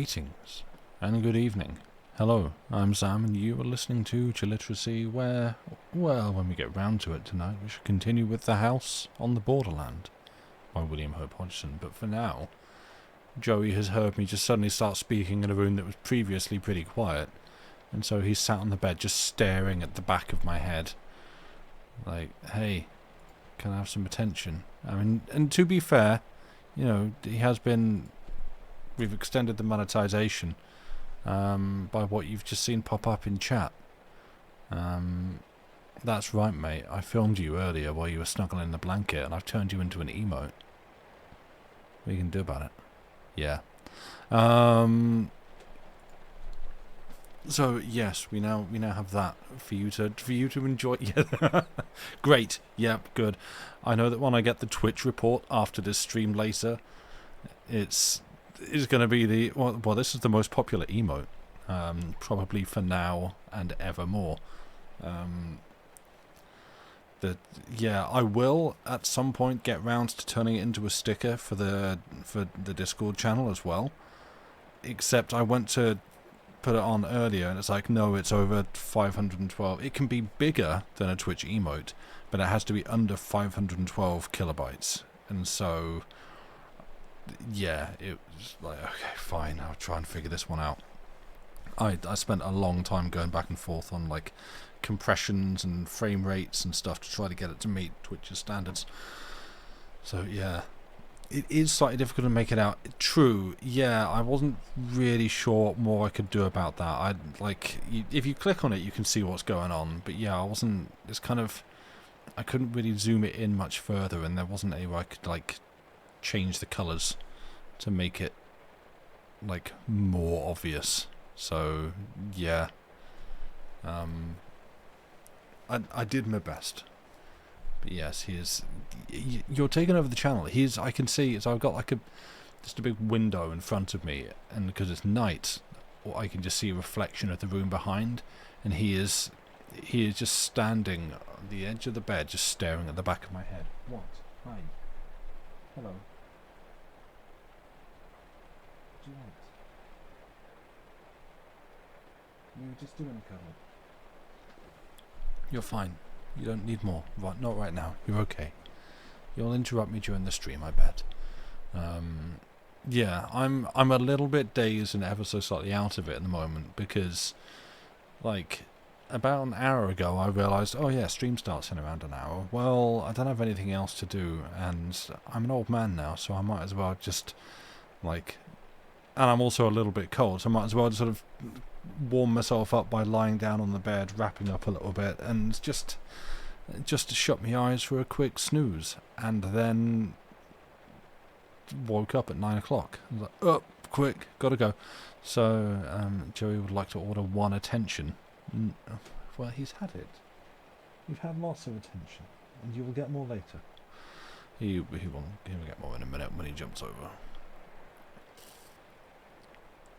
Greetings and good evening. Hello, I'm Sam and you are listening to Chilliteracy where, well, when we get round to it tonight, we should continue with The House on the Borderland by William Hope Hodgson. But for now, Joey has heard me just suddenly start speaking in a room that was previously pretty quiet, and so he's sat on the bed just staring at the back of my head. Like, hey, can I have some attention? I mean, and to be fair, you know, we've extended the monetization by what you've just seen pop up in chat. That's right, mate. I filmed you earlier while you were snuggling in the blanket, and I've turned you into an emote. What are you going to do about it? Yeah. So yes, we now have that for you to enjoy. Yeah. Great. Yep. Good. I know that when I get the Twitch report after this stream later, it's going to be well, this is the most popular emote, probably for now and evermore. I will at some point get round to turning it into a sticker for the Discord channel as well. Except I went to put it on earlier and it's like, no, it's over 512. It can be bigger than a Twitch emote, but it has to be under 512 kilobytes. And so, yeah, it was like, okay, fine, I'll try and figure this one out. I spent a long time going back and forth on like compressions and frame rates and stuff to try to get it to meet Twitch's standards. So yeah, it is slightly difficult to make it out. True, yeah, I wasn't really sure what more I could do about that. If you click on it, you can see what's going on. But yeah, I couldn't really zoom it in much further, and there wasn't anywhere I could like change the colours to make it like more obvious. So yeah, I did my best. But yes, you're taking over the channel. I can see, so I've got like just a big window in front of me, and because it's night, I can just see a reflection of the room behind, and he is just standing on the edge of the bed, just staring at the back of my head. What? Hi. Hello. What do you want? We were just doing a cuddle. You're fine. You don't need more. Right, not right now. You're okay. You'll interrupt me during the stream, I bet. Yeah, I'm a little bit dazed and ever so slightly out of it at the moment because, like, about an hour ago I realised, oh yeah, stream starts in around an hour. Well, I don't have anything else to do, and I'm an old man now, so I might as well just, like, and I'm also a little bit cold, so I might as well just sort of warm myself up by lying down on the bed, wrapping up a little bit, and just to shut my eyes for a quick snooze, and then woke up at 9 o'clock. I was like, oh, quick, gotta go. So Joey would like to order one attention. Well, he's had it. You've had lots of attention, and you will get more later. He will get more in a minute when he jumps over.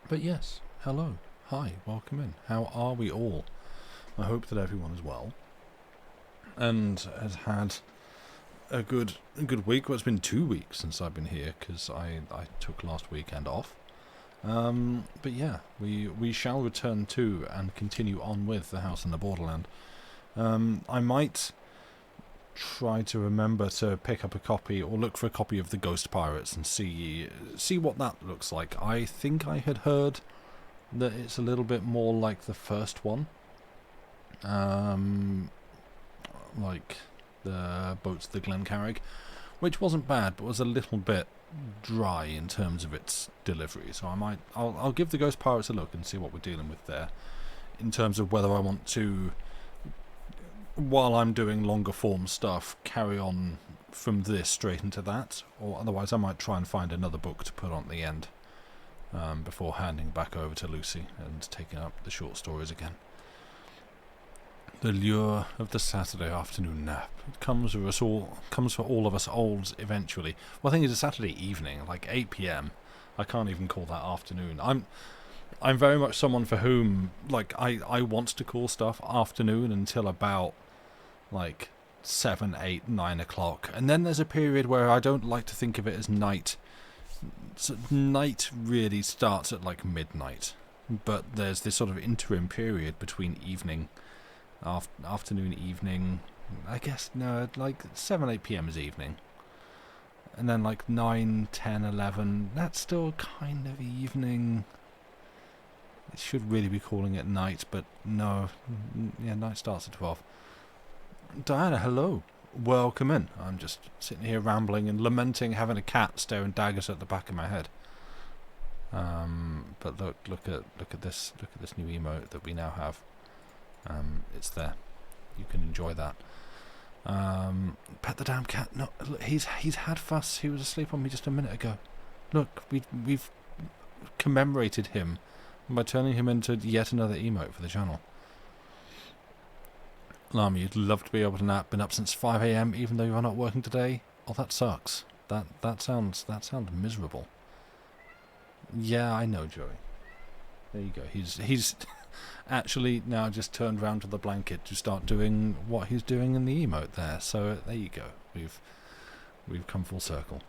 But yes, hello. Hi, welcome in. How are we all? I hope that everyone is well and has had a good week. Well, it's been 2 weeks since I've been here because I took last weekend off. But yeah, we shall return to and continue on with The House in the Borderland. I might try to remember to pick up a copy or look for a copy of The Ghost Pirates and see what that looks like. I think I had heard that it's a little bit more like the first one, like the Boats of the Glencarrig, which wasn't bad but was a little bit dry in terms of its delivery. So I'll give The Ghost Pirates a look and see what we're dealing with there in terms of whether I want to, while I'm doing longer form stuff, carry on from this straight into that, or otherwise I might try and find another book to put on at the end before handing back over to Lucy and taking up the short stories again. The lure of the Saturday afternoon nap. It comes for all of us olds eventually. Well, I think it's a Saturday evening, like 8 p.m. I can't even call that afternoon. I'm very much someone for whom, like, I want to call stuff afternoon until about like 7, 8, 9 o'clock, and then there's a period where I don't like to think of it as night so night really starts at like midnight, but there's this sort of interim period between evening, afternoon, evening. I guess no, like 7, 8 p.m. is evening, and then like 9, 10, 11. That's still kind of evening. It should really be calling it night, but no. Yeah, night starts at 12. Diana, hello. Welcome in. I'm just sitting here rambling and lamenting having a cat staring daggers at the back of my head. But look at this new emote that we now have. It's there. You can enjoy that. Pet the damn cat. No, look, he's had fuss. He was asleep on me just a minute ago. Look, we've commemorated him by turning him into yet another emote for the channel. Lamy, you'd love to be able to nap. Been up since 5 a.m. even though you're not working today. Oh, that sucks. That sounds miserable. Yeah, I know, Joey. There you go. He's actually now just turned round to the blanket to start doing what he's doing in the emote there. So there you go. We've come full circle.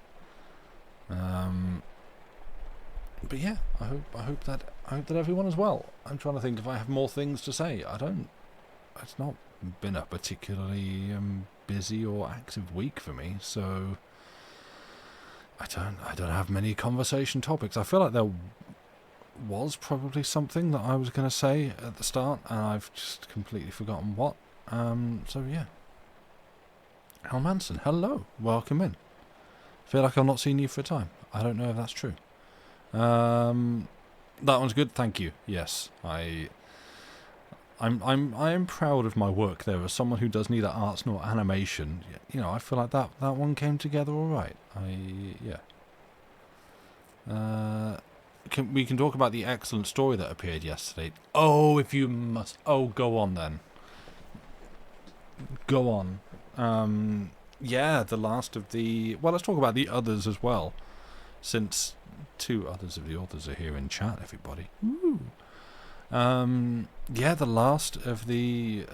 But yeah, I hope that everyone is well. I'm trying to think if I have more things to say. It's not been a particularly busy or active week for me, so I don't have many conversation topics. I feel like there was probably something that I was going to say at the start, and I've just completely forgotten what. So yeah. Al Manson, hello, welcome in. Feel like I've not seen you for a time. I don't know if that's true. That one's good, thank you. Yes, I am proud of my work there as someone who does neither arts nor animation. You know, I feel like that one came together all right. We can talk about the excellent story that appeared yesterday. Oh, if you must. Oh, go on then. Go on. Yeah, the last of the... Well, let's talk about the others as well, since 2 others of the authors are here in chat, everybody. Woo! Yeah, the last of the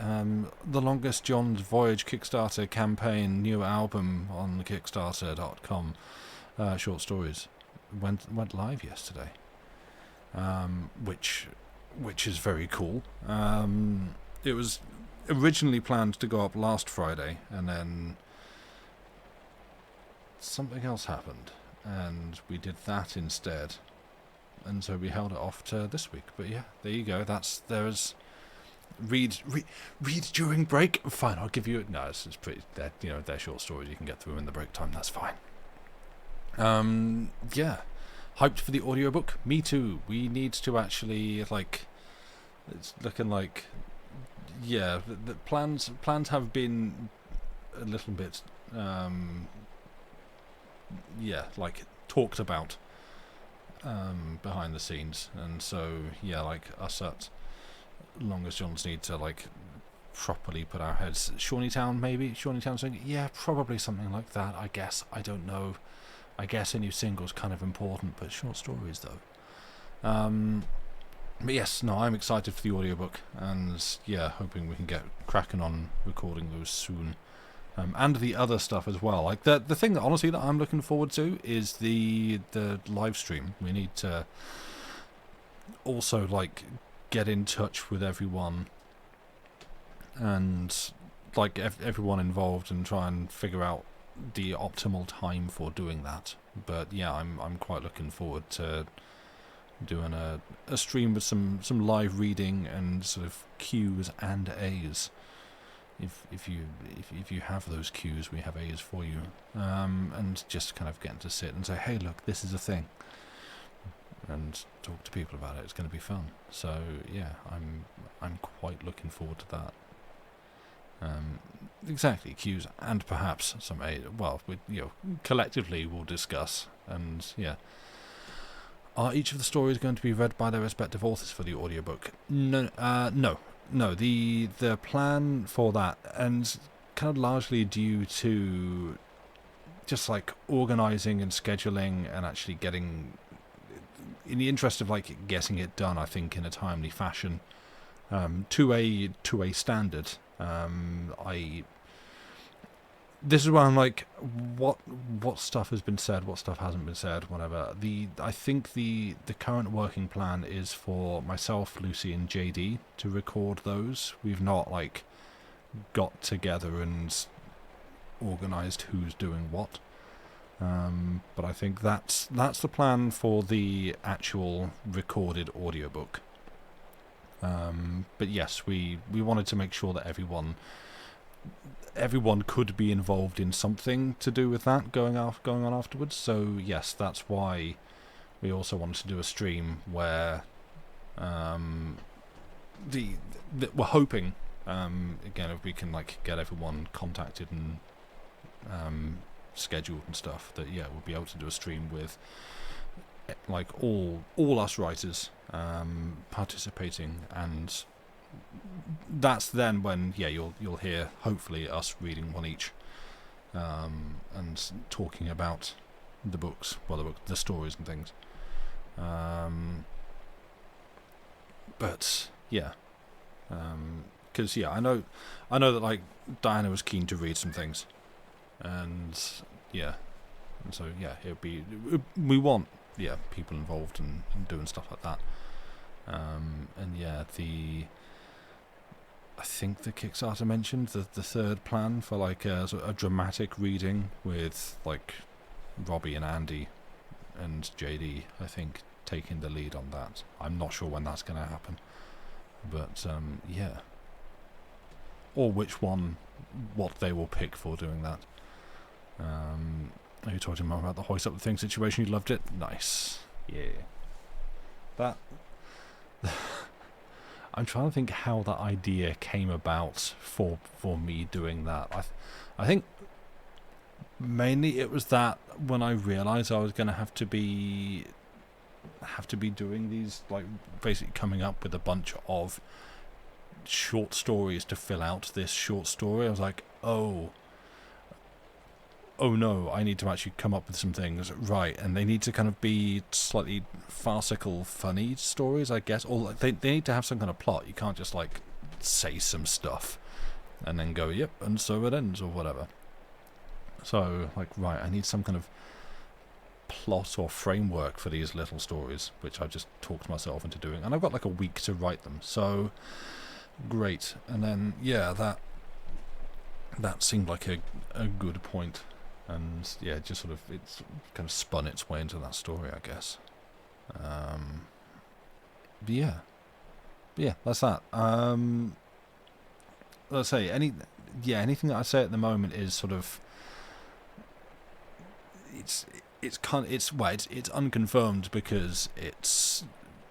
Longest John's Voyage Kickstarter campaign new album on Kickstarter.com short stories went live yesterday, which is very cool. It was originally planned to go up last Friday, and then something else happened, and we did that instead. And so we held it off to this week. But yeah, there you go. There's read during break. Fine, I'll give you. No, it's pretty. They're short stories. You can get through in the break time. That's fine. Yeah, hyped for the audiobook. Me too. We need to actually It's looking like. Yeah, the plans have been a little bit. Yeah, talked about. Behind the scenes, and so yeah, us at Longest Johns need to properly put our heads. Shawneetown, maybe Shawneetown saying, yeah, probably something like that. I guess, I don't know. I guess a new single's kind of important, but short stories though. But yes, no, I'm excited for the audiobook, and yeah, hoping we can get cracking on recording those soon. And the other stuff as well. The thing that honestly that I'm looking forward to is the live stream. We need to also get in touch with everyone and everyone involved and try and figure out the optimal time for doing that. But yeah, I'm quite looking forward to doing a stream with some live reading and sort of Q's and A's. If you have those cues, we have A's for you, and just kind of getting to sit and say, hey, look, this is a thing, and talk to people about it. It's going to be fun. So yeah, I'm quite looking forward to that. Exactly, cues and perhaps some A. Well, collectively we'll discuss. And yeah, are each of the stories going to be read by their respective authors for the audiobook? No, the plan for that, and kind of largely due to just organising and scheduling and actually getting, in the interest of getting it done, I think in a timely fashion, to a standard. this is where I'm like, what stuff has been said, what stuff hasn't been said, whatever. I think the current working plan is for myself, Lucy, and JD to record those. We've not like got together and organised who's doing what. But I think that's the plan for the actual recorded audiobook. But yes, we wanted to make sure that everyone could be involved in something to do with that going on afterwards. So yes, that's why we also wanted to do a stream where we're hoping again, if we can like get everyone contacted and scheduled and stuff, that we'll be able to do a stream with like all us writers participating, and that's then when you'll hear hopefully us reading one each and talking about the books, the stories and things. But because I know that like Diana was keen to read some things, and so it'll be, we want people involved and doing stuff like that. I think the Kickstarter mentioned the third plan for like a dramatic reading with like Robbie and Andy and JD, I think, taking the lead on that. I'm not sure when that's going to happen, but or what they will pick for doing that. Are you talking more about the hoist up the thing situation? You loved it? Nice. Yeah. That I'm trying to think how that idea came about for me doing that. I think mainly it was that when I realised I was going to have to be doing these, like basically coming up with a bunch of short stories to fill out this short story, I was like, oh no, I need to actually come up with some things, right? And they need to kind of be slightly farcical, funny stories, I guess, or they need to have some kind of plot. You can't just like say some stuff and then go, yep, and so it ends, or whatever. So like, right, I need some kind of plot or framework for these little stories, which I've just talked myself into doing, and I've got like a week to write them, so great. And then that seemed like a good point. And just sort of, it's kind of spun its way into that story, I guess. But that's that. Let's say anything that I say at the moment is sort of, it's unconfirmed, because it's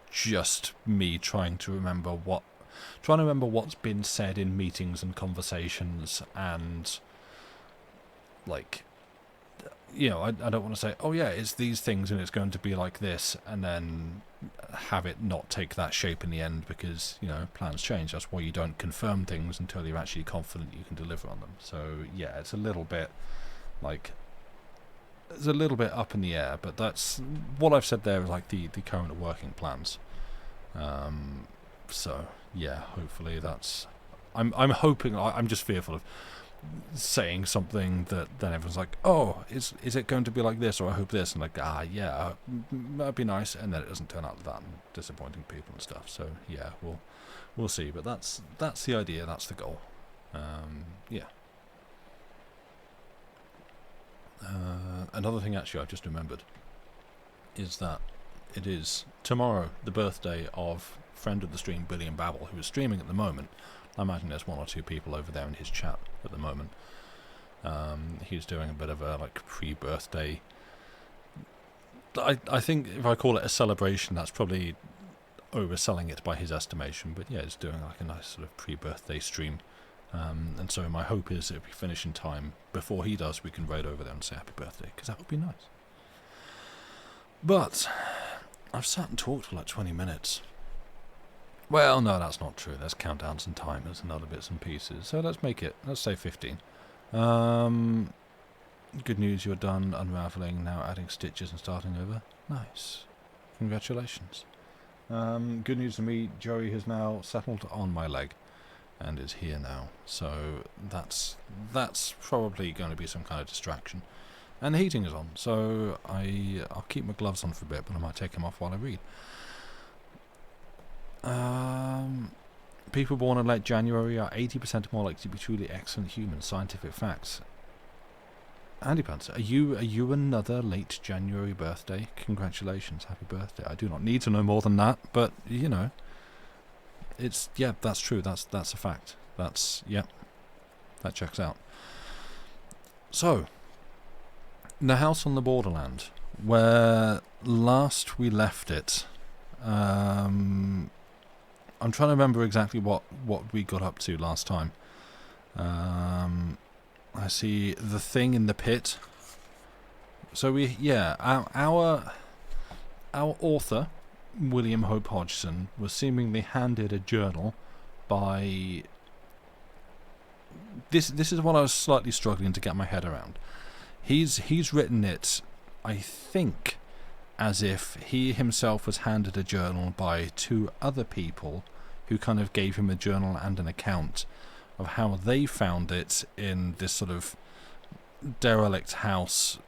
just me trying to remember what's been said in meetings and conversations, and like, I don't want to say, oh yeah, it's these things and it's going to be like this, and then have it not take that shape in the end, because plans change. That's why you don't confirm things until you're actually confident you can deliver on them. So it's a little bit like, it's a little bit up in the air, but that's what I've said there is like the current working plans. So hopefully that's, I'm hoping, I'm just fearful of saying something that then everyone's like, oh, is it going to be like this, or I hope this, and like, that'd be nice, and then it doesn't turn out like that, and disappointing people and stuff. So we'll see, but that's the idea, that's the goal. Another thing actually I've just remembered is that it is tomorrow the birthday of friend of the stream, Billy and Babble, who is streaming at the moment. I imagine there's one or two people over there in his chat at the moment. He's doing a bit of a like pre-birthday. I think if I call it a celebration, that's probably overselling it by his estimation. But he's doing like a nice sort of pre-birthday stream. And so my hope is if we finish in time before he does, we can raid over there and say happy birthday, because that would be nice. But I've sat and talked for like 20 minutes. Well, no, that's not true. There's countdowns and timers and other bits and pieces. So let's say 15. Good news, you're done unravelling, now adding stitches and starting over. Nice. Congratulations. Good news to me, Joey has now settled on my leg. and is here now. So that's probably going to be some kind of distraction. And the heating is on, so I'll keep my gloves on for a bit, but I might take them off while I read. People born in late January are 80% more likely to be truly excellent humans. Scientific facts. Andy Pants, are you another late January birthday? Congratulations, happy birthday. I do not need to know more than that, but you know, it's that's true. That's a fact. That checks out. So, the house on the Borderland, where last we left it. I'm trying to remember exactly what we got up to last time. I see the thing in the pit. So our author, William Hope Hodgson, was seemingly handed a journal by... This is what I was slightly struggling to get my head around. He's written it, I think, as if he himself was handed a journal by two other people who kind of gave him a journal and an account of how they found it in this sort of derelict house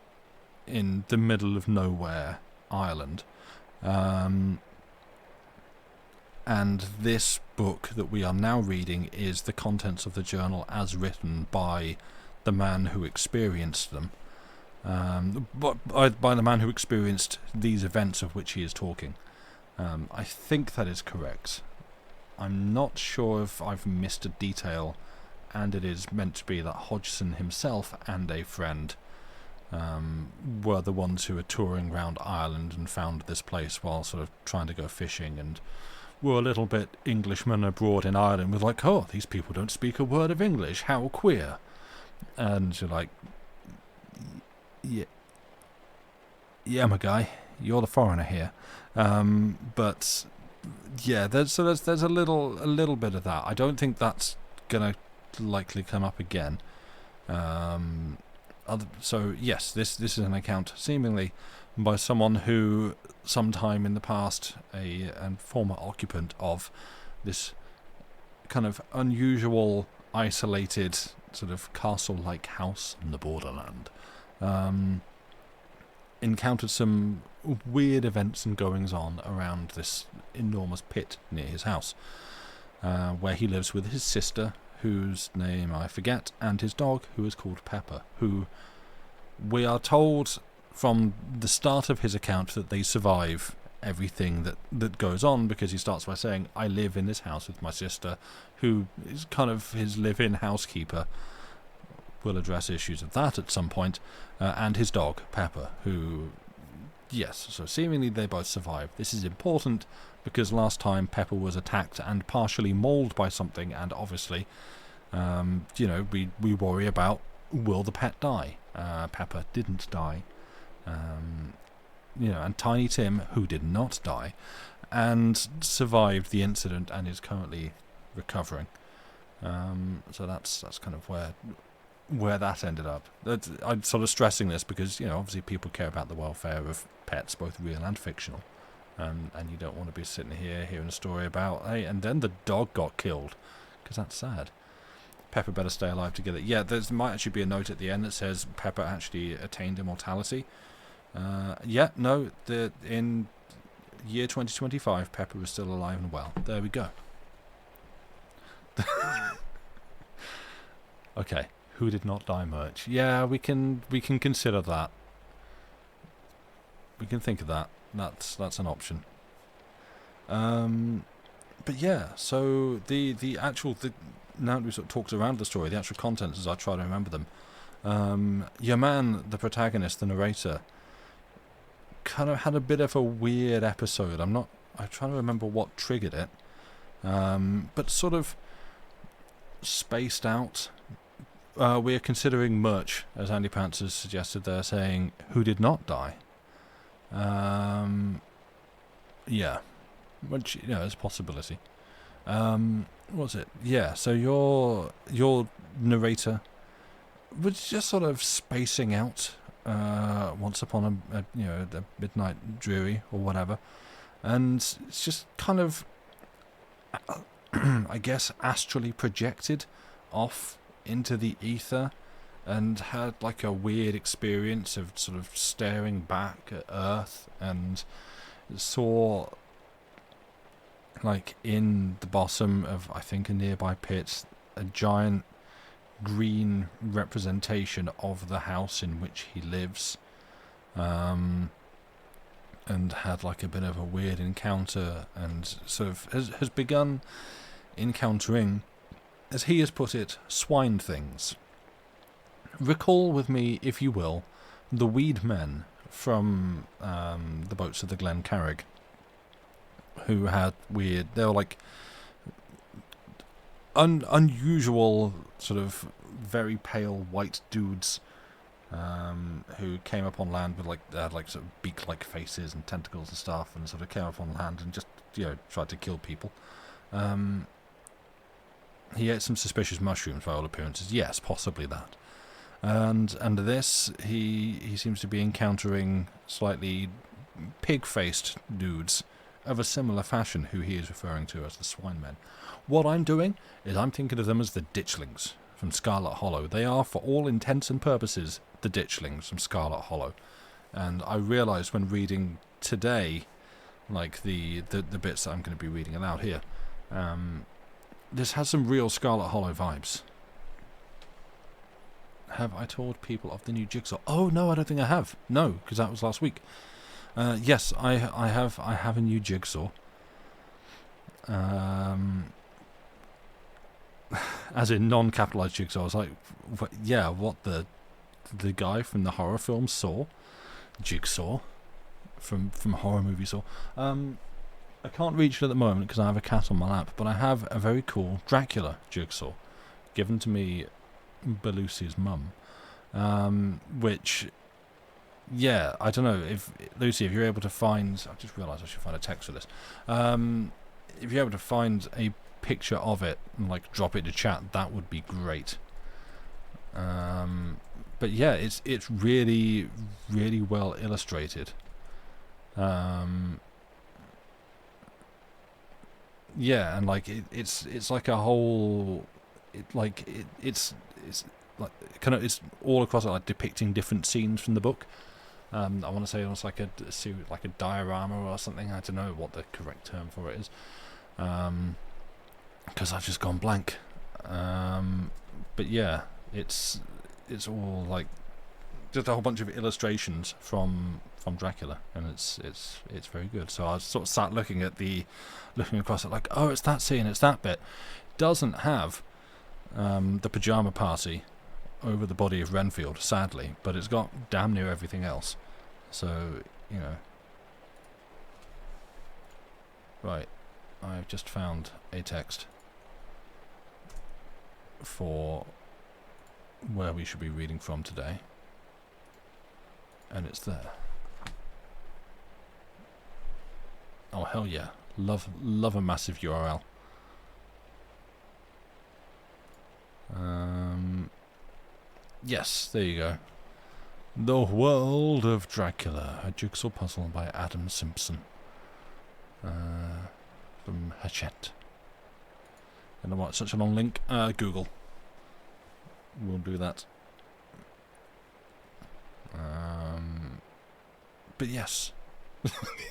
in the middle of nowhere, Ireland. And this book that we are now reading is the contents of the journal as written by the man who experienced them. But by the man who experienced these events of which he is talking. I think that is correct. I'm not sure if I've missed a detail, and it is meant to be that Hodgson himself and a friend were the ones who were touring around Ireland and found this place while sort of trying to go fishing, and were a little bit Englishmen abroad in Ireland with like, oh, these people don't speak a word of English, how queer. And you're like, yeah, my guy, you're the foreigner here. But yeah, there's a little bit of that. I don't think that's gonna likely come up again. So yes, this is an account seemingly by someone who sometime in the past a former occupant of this kind of unusual, isolated sort of castle-like house in the Borderland. Encountered some weird events and goings-on around this enormous pit near his house, where he lives with his sister, whose name I forget, and his dog, who is called Pepper, who we are told from the start of his account that they survive everything that goes on, because he starts by saying, I live in this house with my sister, who is kind of his live-in housekeeper. We'll address issues of that at some point, and his dog, Pepper, who, yes, so seemingly they both survive. This is important because last time Pepper was attacked and partially mauled by something, and obviously, we worry about, will the pet die? Pepper didn't die. And Tiny Tim, who did not die, and survived the incident and is currently recovering. So that's kind of where that ended up. I'm sort of stressing this because, obviously people care about the welfare of pets, both real and fictional. And you don't want to be sitting here hearing a story about, hey, and then the dog got killed, because that's sad. Pepper better stay alive together. Yeah, there might actually be a note at the end that says Pepper actually attained immortality. In year 2025, Pepper is still alive and well. There we go. Okay, who did not die merch? Yeah, we can consider that. We can think of that. That's an option. But yeah, so the actual now that we sort of talked around the story, the actual contents, as I try to remember them. Your man, the protagonist, the narrator, kind of had a bit of a weird episode. I'm trying to remember what triggered it. But sort of spaced out. We're considering merch, as Andy Pants has suggested there, saying who did not die. Yeah, which is a possibility. What was it? Yeah, so your narrator was just sort of spacing out once upon a midnight dreary or whatever, and it's just kind of I guess, astrally projected off into the ether and had like a weird experience of sort of staring back at Earth, and saw, like, in the bottom of, I think, a nearby pit, a giant green representation of the house in which he lives, and had like a bit of a weird encounter, and sort of has begun encountering, as he has put it, swine things. Recall with me, if you will, the weed men from the boats of the Glen Carrig, who had weird, they were like unusual, sort of very pale white dudes, who came up on land with they had like sort of beak-like faces and tentacles and stuff, and sort of came up on land and just, tried to kill people. He ate some suspicious mushrooms by all appearances. Yes, possibly that. And under this, he seems to be encountering slightly pig-faced dudes of a similar fashion, who he is referring to as the swine men. What I'm doing is I'm thinking of them as the ditchlings from Scarlet Hollow. They are, for all intents and purposes, the ditchlings from Scarlet Hollow. And I realised when reading today, like the bits that I'm going to be reading aloud here, this has some real Scarlet Hollow vibes. Have I told people of the new Jigsaw? Oh no, I don't think I have. No, because that was last week. Yes, I have a new Jigsaw. As in non-capitalized Jigsaw. I was like, what the guy from the horror film Saw, Jigsaw, from horror movie Saw. I can't reach it at the moment because I have a cat on my lap, but I have a very cool Dracula Jigsaw, given to me by Lucy's mum, which, I don't know if Lucy, if you're able to find, I just realised I should find a text for this. If you're able to find a picture of it and like drop it to chat, that would be great. But yeah, it's really, really well illustrated. Yeah, and like it's like a whole, it's like kind of, it's all across it, like depicting different scenes from the book. I want to say it's like a diorama or something. I don't know what the correct term for it is, because I've just gone blank. But yeah, it's all like just a whole bunch of illustrations from Dracula, and it's very good. So I sort of sat looking across it like, oh, it's that scene, it's that bit. Doesn't have the pajama party over the body of Renfield, sadly, but it's got damn near everything else. So, right, I've just found a text for where we should be reading from today, and it's there. Oh hell yeah, love a massive URL. Yes, there you go. The World of Dracula, a jigsaw puzzle by Adam Simpson, from Hachette. I don't know what, such a long link. Google. We'll do that. But yes.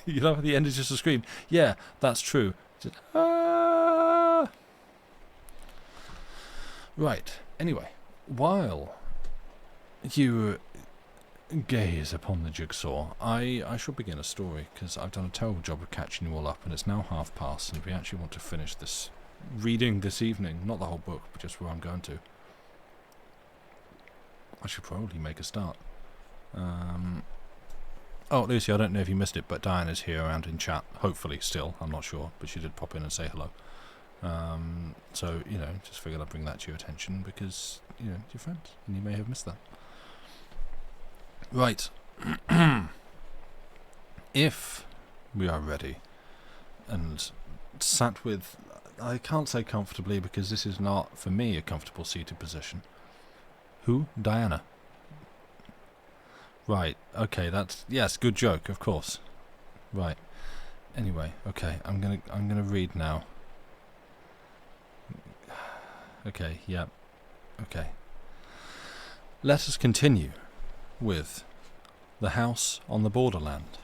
You know, at the end is just a scream. Yeah, that's true. Just, ah! Right. Anyway, while you gaze upon the jigsaw, I shall begin a story, because I've done a terrible job of catching you all up, and it's now past, and we actually want to finish this reading this evening. Not the whole book, but just where I'm going to. I should probably make a start. Oh, Lucy, I don't know if you missed it, but Diana's here around in chat. Hopefully still, I'm not sure, but she did pop in and say hello. So, just figured I'd bring that to your attention because, it's your friends, and you may have missed that. Right. If we are ready and sat with, I can't say comfortably because this is not, for me, a comfortable seated position. Who? Diana. Right, okay, yes, good joke, of course. Right. Anyway, okay, I'm gonna read now. Okay, yep. Okay. Let us continue with The House on the Borderland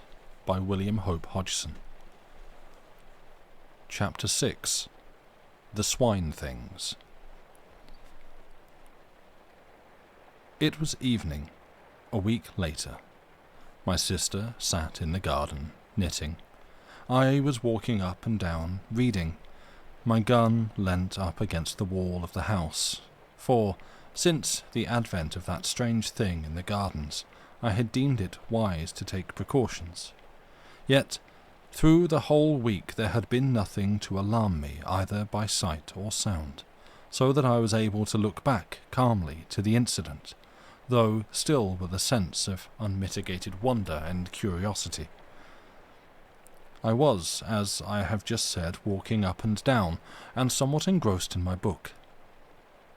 by William Hope Hodgson. Chapter 6. The Swine Things. It was evening, a week later. My sister sat in the garden, knitting. I was walking up and down, reading. My gun leant up against the wall of the house, for, since the advent of that strange thing in the gardens, I had deemed it wise to take precautions. Yet, through the whole week there had been nothing to alarm me, either by sight or sound, so that I was able to look back calmly to the incident, though still with a sense of unmitigated wonder and curiosity. I was, as I have just said, walking up and down, and somewhat engrossed in my book.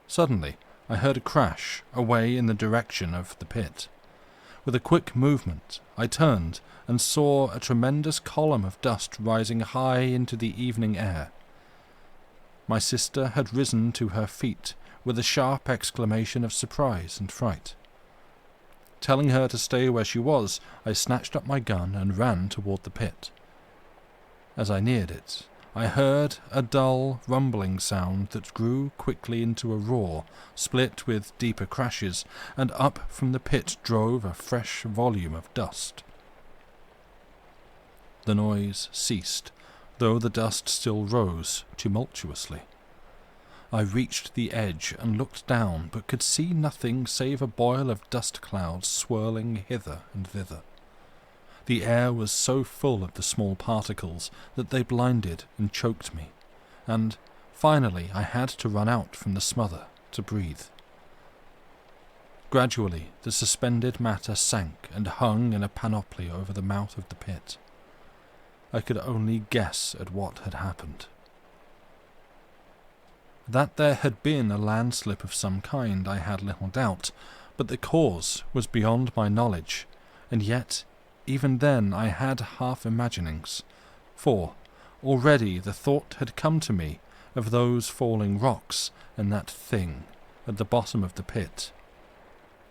Suddenly, I heard a crash away in the direction of the pit. With a quick movement, I turned and saw a tremendous column of dust rising high into the evening air. My sister had risen to her feet with a sharp exclamation of surprise and fright. Telling her to stay where she was, I snatched up my gun and ran toward the pit. As I neared it, I heard a dull, rumbling sound that grew quickly into a roar, split with deeper crashes, and up from the pit drove a fresh volume of dust. The noise ceased, though the dust still rose tumultuously. I reached the edge and looked down, but could see nothing save a boil of dust clouds swirling hither and thither. The air was so full of the small particles that they blinded and choked me, and finally I had to run out from the smother to breathe. Gradually the suspended matter sank and hung in a panoply over the mouth of the pit. I could only guess at what had happened. That there had been a landslip of some kind I had little doubt, but the cause was beyond my knowledge, and yet even then I had half imaginings, for already the thought had come to me of those falling rocks and that thing at the bottom of the pit.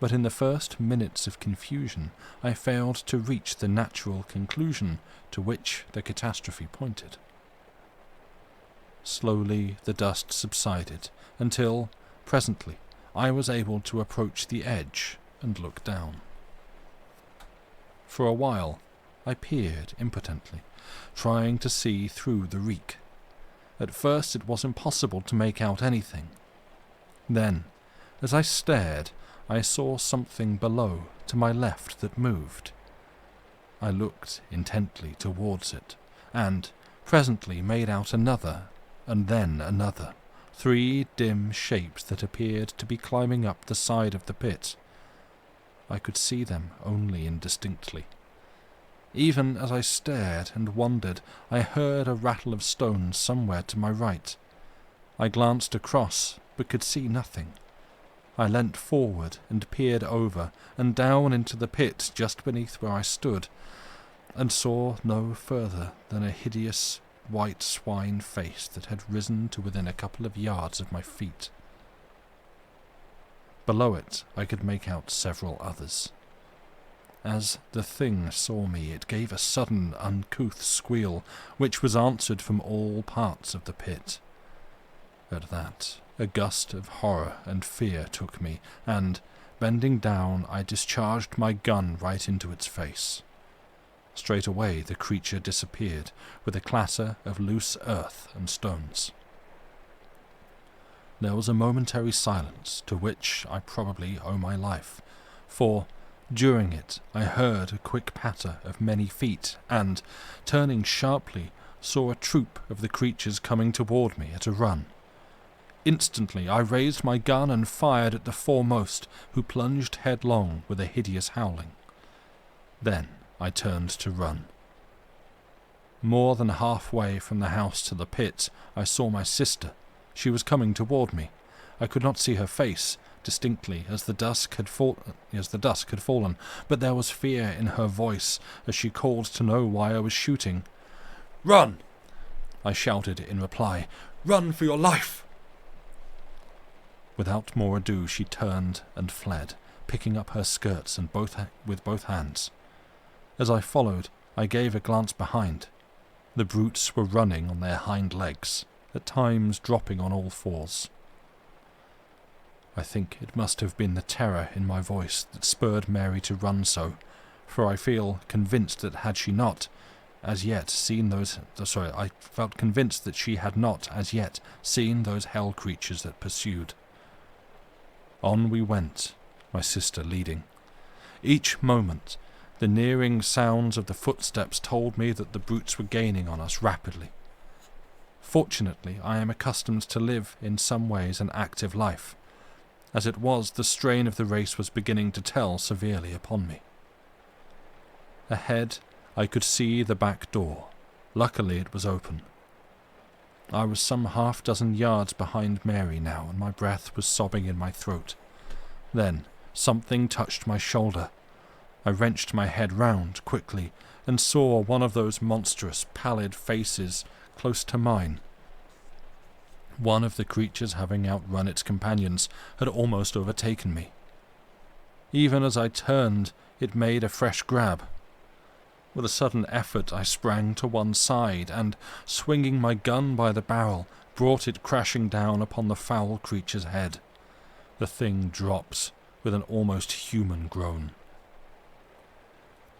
But in the first minutes of confusion I failed to reach the natural conclusion to which the catastrophe pointed. Slowly the dust subsided, until, presently, I was able to approach the edge and look down. For a while I peered impotently, trying to see through the reek. At first it was impossible to make out anything. Then, as I stared, I saw something below, to my left, that moved. I looked intently towards it, and presently made out another, and then another, 3 dim shapes that appeared to be climbing up the side of the pit. I could see them only indistinctly. Even as I stared and wondered, I heard a rattle of stones somewhere to my right. I glanced across, but could see nothing. I leant forward and peered over and down into the pit just beneath where I stood, and saw no further than a hideous white swine face that had risen to within a couple of yards of my feet. Below it I could make out several others. As the thing saw me, it gave a sudden, uncouth squeal, which was answered from all parts of the pit. At that, a gust of horror and fear took me, and, bending down, I discharged my gun right into its face. Straight away the creature disappeared, with a clatter of loose earth and stones. There was a momentary silence, to which I probably owe my life, for during it I heard a quick patter of many feet, and, turning sharply, saw a troop of the creatures coming toward me at a run. Instantly I raised my gun and fired at the foremost, who plunged headlong with a hideous howling. Then I turned to run. More than halfway from the house to the pit, I saw my sister. She was coming toward me. I could not see her face distinctly as the dusk had fallen, but there was fear in her voice as she called to know why I was shooting. "Run!" I shouted in reply. "Run for your life!" Without more ado, she turned and fled, picking up her skirts with both hands. As I followed, I gave a glance behind. The brutes were running on their hind legs, at times dropping on all fours. I think it must have been the terror in my voice that spurred Mary to run so, for I feel convinced that had she not as yet seen those... I felt convinced that she had not as yet seen those hell creatures that pursued. On we went, my sister leading. Each moment, the nearing sounds of the footsteps told me that the brutes were gaining on us rapidly. Fortunately, I am accustomed to live in some ways an active life. As it was, the strain of the race was beginning to tell severely upon me. Ahead, I could see the back door. Luckily, it was open. I was some half-dozen yards behind Mary now, and my breath was sobbing in my throat. Then, something touched my shoulder. I wrenched my head round quickly and saw one of those monstrous, pallid faces close to mine. One of the creatures, having outrun its companions, had almost overtaken me. Even as I turned, it made a fresh grab. With a sudden effort, I sprang to one side and, swinging my gun by the barrel, brought it crashing down upon the foul creature's head. The thing drops with an almost human groan.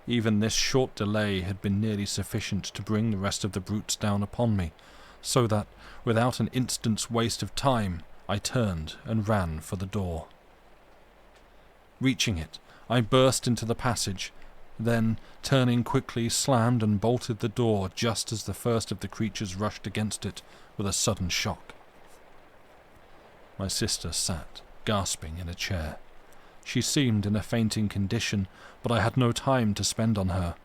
Even this short delay had been nearly sufficient to bring the rest of the brutes down upon me, so that, without an instant's waste of time, I turned and ran for the door. Reaching it, I burst into the passage, then, turning quickly, slammed and bolted the door just as the first of the creatures rushed against it with a sudden shock. My sister sat, gasping, in a chair. She seemed in a fainting condition, but I had no time to spend on her.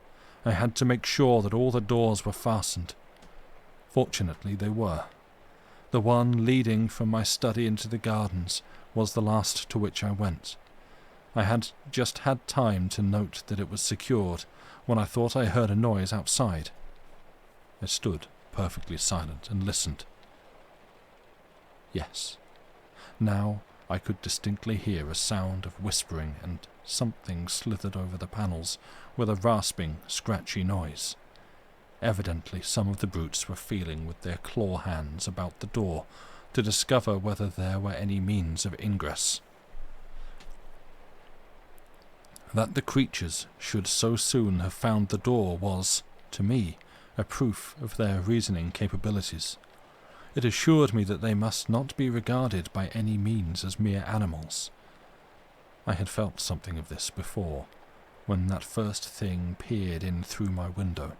I had to make sure that all the doors were fastened. Fortunately, they were. The one leading from my study into the gardens was the last to which I went. I had just had time to note that it was secured when I thought I heard a noise outside. I stood perfectly silent and listened. Yes, now I could distinctly hear a sound of whispering, and something slithered over the panels with a rasping, scratchy noise. Evidently some of the brutes were feeling with their claw hands about the door to discover whether there were any means of ingress. That the creatures should so soon have found the door was, to me, a proof of their reasoning capabilities. It assured me that they must not be regarded by any means as mere animals. I had felt something of this before, when that first thing peered in through my window.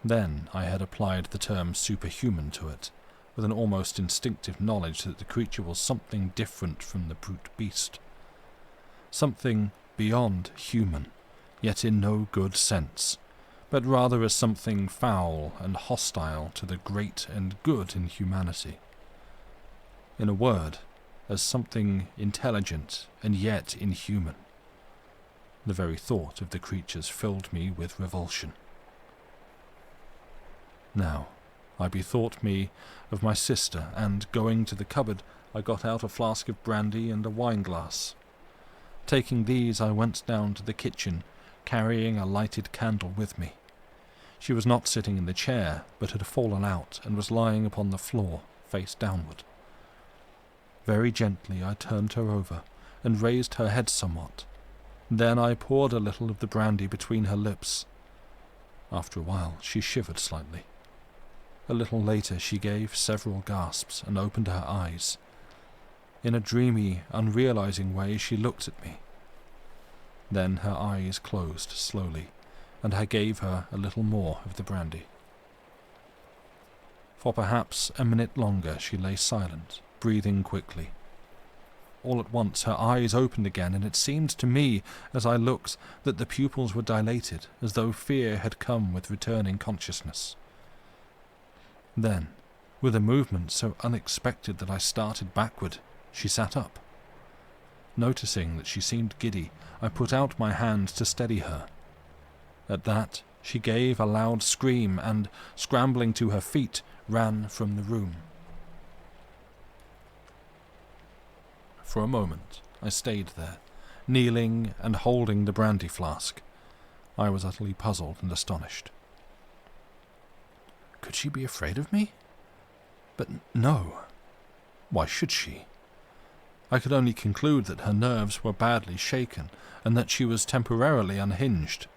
Then I had applied the term superhuman to it, with an almost instinctive knowledge that the creature was something different from the brute beast. Something beyond human, yet in no good sense, but rather as something foul and hostile to the great and good in humanity. In a word, as something intelligent and yet inhuman. The very thought of the creatures filled me with revulsion. Now, I bethought me of my sister, and, going to the cupboard, I got out a flask of brandy and a wine-glass. Taking these, I went down to the kitchen, carrying a lighted candle with me. She was not sitting in the chair, but had fallen out and was lying upon the floor, face downward. Very gently I turned her over and raised her head somewhat. Then I poured a little of the brandy between her lips. After a while she shivered slightly. A little later she gave several gasps and opened her eyes. In a dreamy, unrealizing way she looked at me. Then her eyes closed slowly, and I gave her a little more of the brandy. For perhaps a minute longer she lay silent, breathing quickly. All at once her eyes opened again, and it seemed to me, as I looked, that the pupils were dilated, as though fear had come with returning consciousness. Then, with a movement so unexpected that I started backward, she sat up. Noticing that she seemed giddy, I put out my hand to steady her. At that, she gave a loud scream and, scrambling to her feet, ran from the room. For a moment, I stayed there, kneeling and holding the brandy flask. I was utterly puzzled and astonished. Could she be afraid of me? But no. Why should she? I could only conclude that her nerves were badly shaken and that she was temporarily unhinged.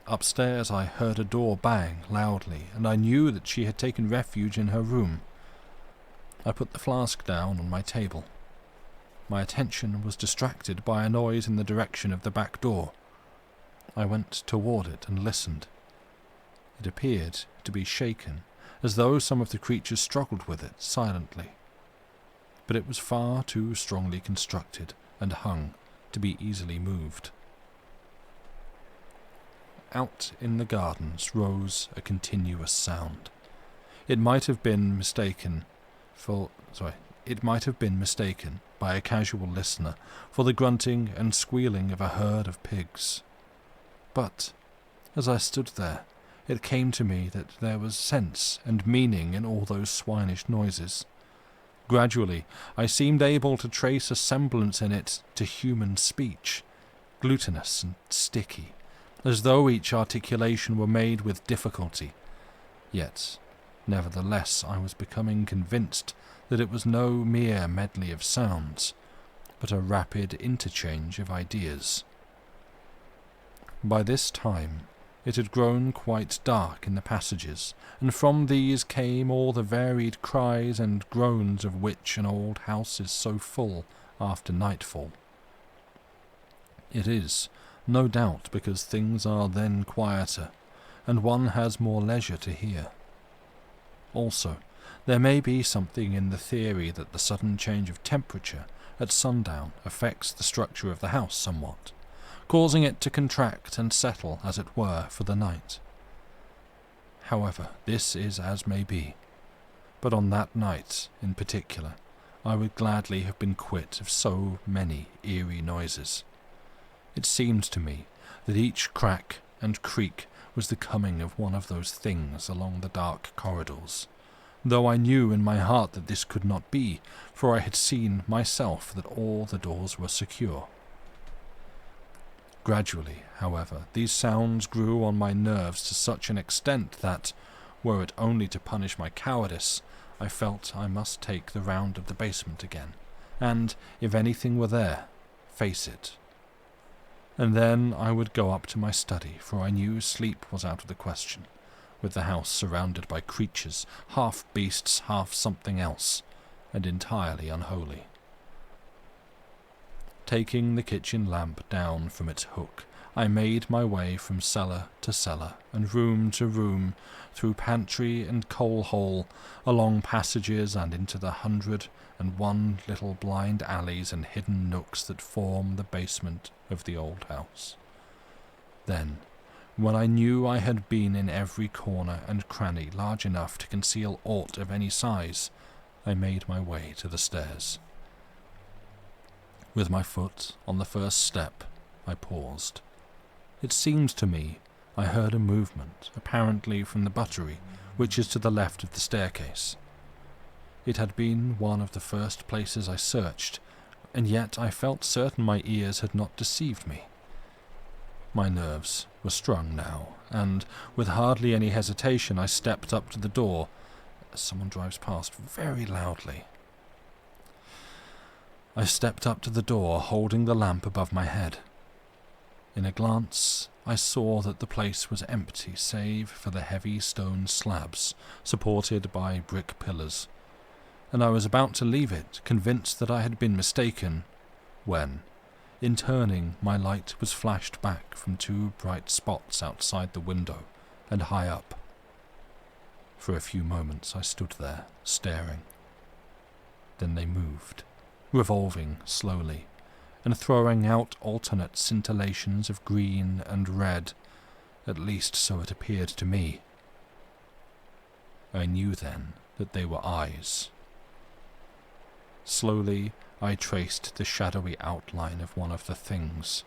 Upstairs I heard a door bang loudly, and I knew that she had taken refuge in her room. I put the flask down on my table. My attention was distracted by a noise in the direction of the back door. I went toward it and listened. It appeared to be shaken, as though some of the creatures struggled with it silently. But it was far too strongly constructed and hung to be easily moved. Out in the gardens rose a continuous sound. It might have been mistaken by a casual listener for the grunting and squealing of a herd of pigs. But, as I stood there, it came to me that there was sense and meaning in all those swinish noises. Gradually, I seemed able to trace a semblance in it to human speech, glutinous and sticky, as though each articulation were made with difficulty. Yet, nevertheless, I was becoming convinced that it was no mere medley of sounds, but a rapid interchange of ideas. By this time, it had grown quite dark in the passages, and from these came all the varied cries and groans of which an old house is so full after nightfall. It is, no doubt, because things are then quieter, and one has more leisure to hear. Also, there may be something in the theory that the sudden change of temperature at sundown affects the structure of the house somewhat, causing it to contract and settle, as it were, for the night. However, this is as may be, but on that night, in particular, I would gladly have been quit of so many eerie noises. It seemed to me that each crack and creak was the coming of one of those things along the dark corridors, though I knew in my heart that this could not be, for I had seen myself that all the doors were secure. Gradually, however, these sounds grew on my nerves to such an extent that, were it only to punish my cowardice, I felt I must take the round of the basement again, and, if anything were there, face it. And then I would go up to my study, for I knew sleep was out of the question, with the house surrounded by creatures, half beasts, half something else, and entirely unholy. Taking the kitchen lamp down from its hook, I made my way from cellar to cellar, and room to room, through pantry and coal hole, along passages and into the 101 little blind alleys and hidden nooks that form the basement of the old house. Then, when I knew I had been in every corner and cranny large enough to conceal aught of any size, I made my way to the stairs. With my foot on the first step, I paused. It seemed to me I heard a movement, apparently from the buttery, which is to the left of the staircase. It had been one of the first places I searched, and yet I felt certain my ears had not deceived me. My nerves were strung now, and, with hardly any hesitation, I stepped up to the door. Someone drives past very loudly. I stepped up to the door, holding the lamp above my head. In a glance, I saw that the place was empty save for the heavy stone slabs, supported by brick pillars, and I was about to leave it, convinced that I had been mistaken, when, in turning, my light was flashed back from two bright spots outside the window and high up. For a few moments I stood there, staring. Then they moved, revolving slowly, and throwing out alternate scintillations of green and red, at least so it appeared to me. I knew then that they were eyes. Slowly I traced the shadowy outline of one of the things.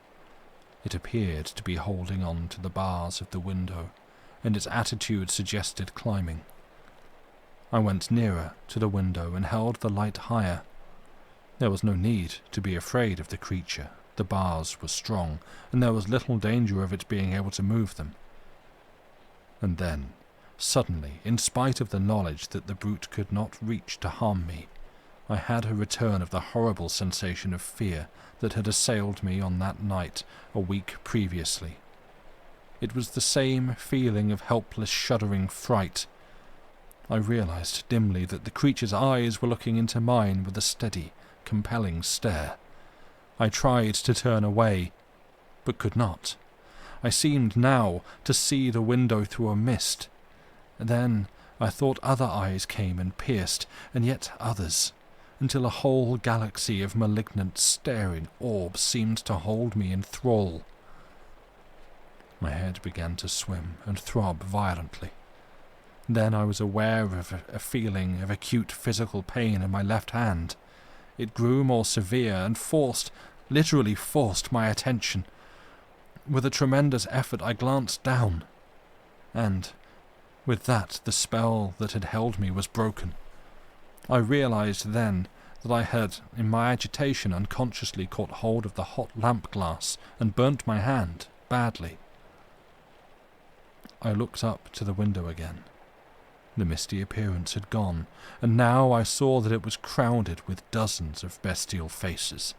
It appeared to be holding on to the bars of the window, and its attitude suggested climbing. I went nearer to the window and held the light higher. There was no need to be afraid of the creature. The bars were strong, and there was little danger of it being able to move them. And then, suddenly, in spite of the knowledge that the brute could not reach to harm me, I had a return of the horrible sensation of fear that had assailed me on that night a week previously. It was the same feeling of helpless, shuddering fright. I realized dimly that the creature's eyes were looking into mine with a steady, compelling stare. I tried to turn away, but could not. I seemed now to see the window through a mist. Then I thought other eyes came and pierced, and yet others, until a whole galaxy of malignant, staring orbs seemed to hold me in thrall. My head began to swim and throb violently. Then I was aware of a feeling of acute physical pain in my left hand. It grew more severe and literally forced my attention. With a tremendous effort I glanced down, and with that the spell that had held me was broken. I realized then that I had, in my agitation, unconsciously caught hold of the hot lamp glass and burnt my hand badly. I looked up to the window again. The misty appearance had gone, and now I saw that it was crowded with dozens of bestial faces.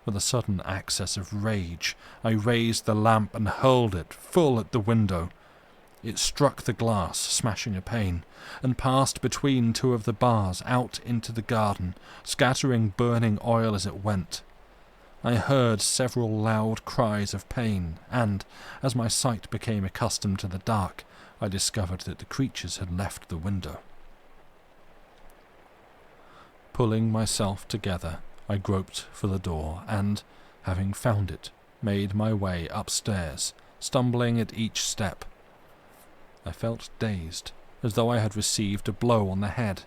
With a sudden access of rage, I raised the lamp and hurled it full at the window. It struck the glass, smashing a pane, and passed between two of the bars out into the garden, scattering burning oil as it went. I heard several loud cries of pain, and, as my sight became accustomed to the dark, I discovered that the creatures had left the window. Pulling myself together, I groped for the door and, having found it, made my way upstairs, stumbling at each step. I felt dazed, as though I had received a blow on the head.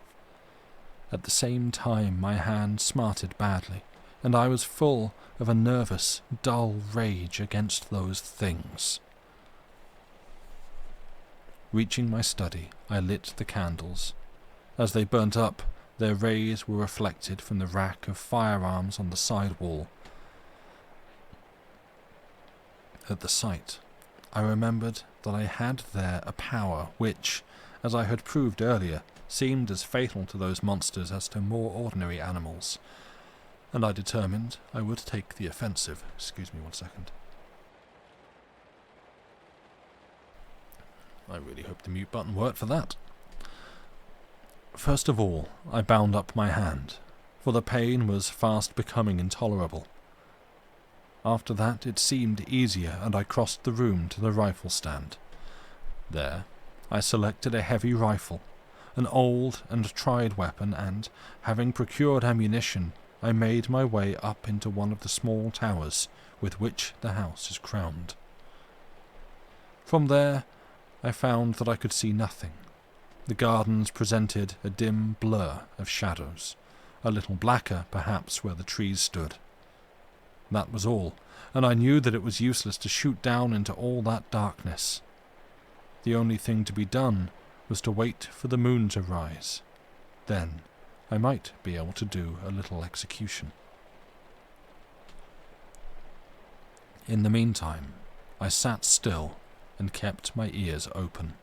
At the same time my hand smarted badly, and I was full of a nervous, dull rage against those things. Reaching my study, I lit the candles. As they burnt up, their rays were reflected from the rack of firearms on the side wall. At the sight, I remembered that I had there a power which, as I had proved earlier, seemed as fatal to those monsters as to more ordinary animals, and I determined I would take the offensive. Excuse me 1 second. I really hope the mute button worked for that. First of all, I bound up my hand, for the pain was fast becoming intolerable. After that it seemed easier, and I crossed the room to the rifle stand. There, I selected a heavy rifle, an old and tried weapon, and, having procured ammunition, I made my way up into one of the small towers with which the house is crowned. From there, I found that I could see nothing. The gardens presented a dim blur of shadows, a little blacker, perhaps, where the trees stood. That was all, and I knew that it was useless to shoot down into all that darkness. The only thing to be done was to wait for the moon to rise. Then I might be able to do a little execution. In the meantime, I sat still and kept my ears open.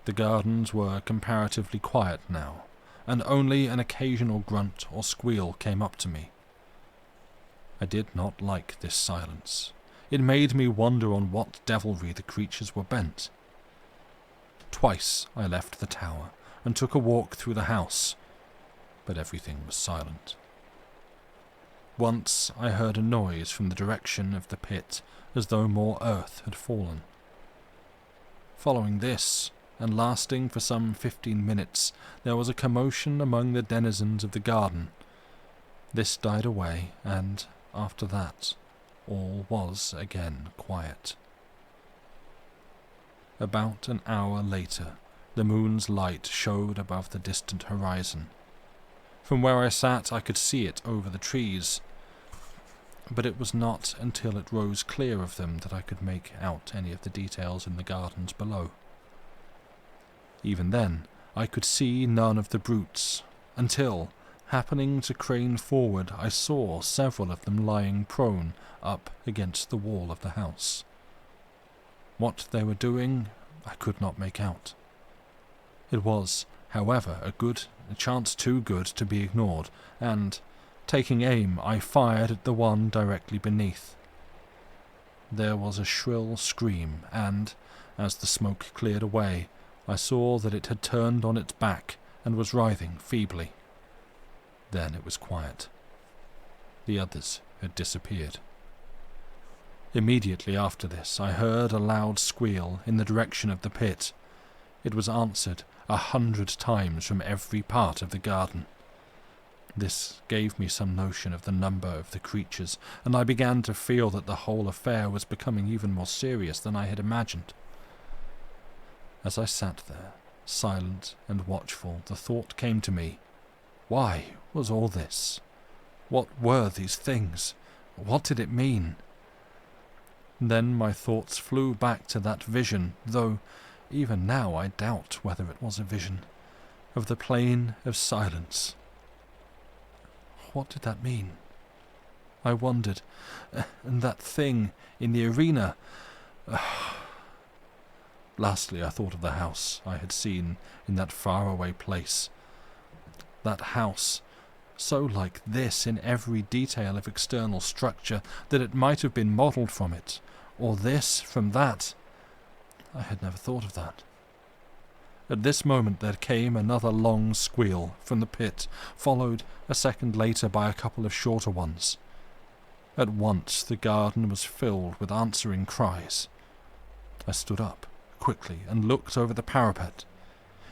The gardens were comparatively quiet now, and only an occasional grunt or squeal came up to me. I did not like this silence. It made me wonder on what devilry the creatures were bent. Twice I left the tower and took a walk through the house, but everything was silent. Once I heard a noise from the direction of the pit, as though more earth had fallen. Following this, and lasting for some 15 minutes, there was a commotion among the denizens of the garden. This died away, and, after that, all was again quiet. About an hour later, the moon's light showed above the distant horizon. From where I sat, I could see it over the trees, but it was not until it rose clear of them that I could make out any of the details in the gardens below. Even then, I could see none of the brutes, until, Happening to crane forward, I saw several of them lying prone up against the wall of the house. What they were doing, I could not make out. It was, however, a chance too good to be ignored, and, taking aim, I fired at the one directly beneath. There was a shrill scream, and, as the smoke cleared away, I saw that it had turned on its back and was writhing feebly. Then it was quiet. The others had disappeared. Immediately after this, I heard a loud squeal in the direction of the pit. It was answered 100 times from every part of the garden. This gave me some notion of the number of the creatures, and I began to feel that the whole affair was becoming even more serious than I had imagined. As I sat there, silent and watchful, the thought came to me, why was all this? What were these things? What did it mean? Then my thoughts flew back to that vision, though even now I doubt whether it was a vision, of the plain of silence. What did that mean? I wondered, and that thing in the arena. Lastly, I thought of the house I had seen in that faraway place. That house, so like this in every detail of external structure that it might have been modelled from it, or this from that. I had never thought of that. At this moment there came another long squeal from the pit, followed a second later by a couple of shorter ones. At once the garden was filled with answering cries. I stood up quickly and looked over the parapet.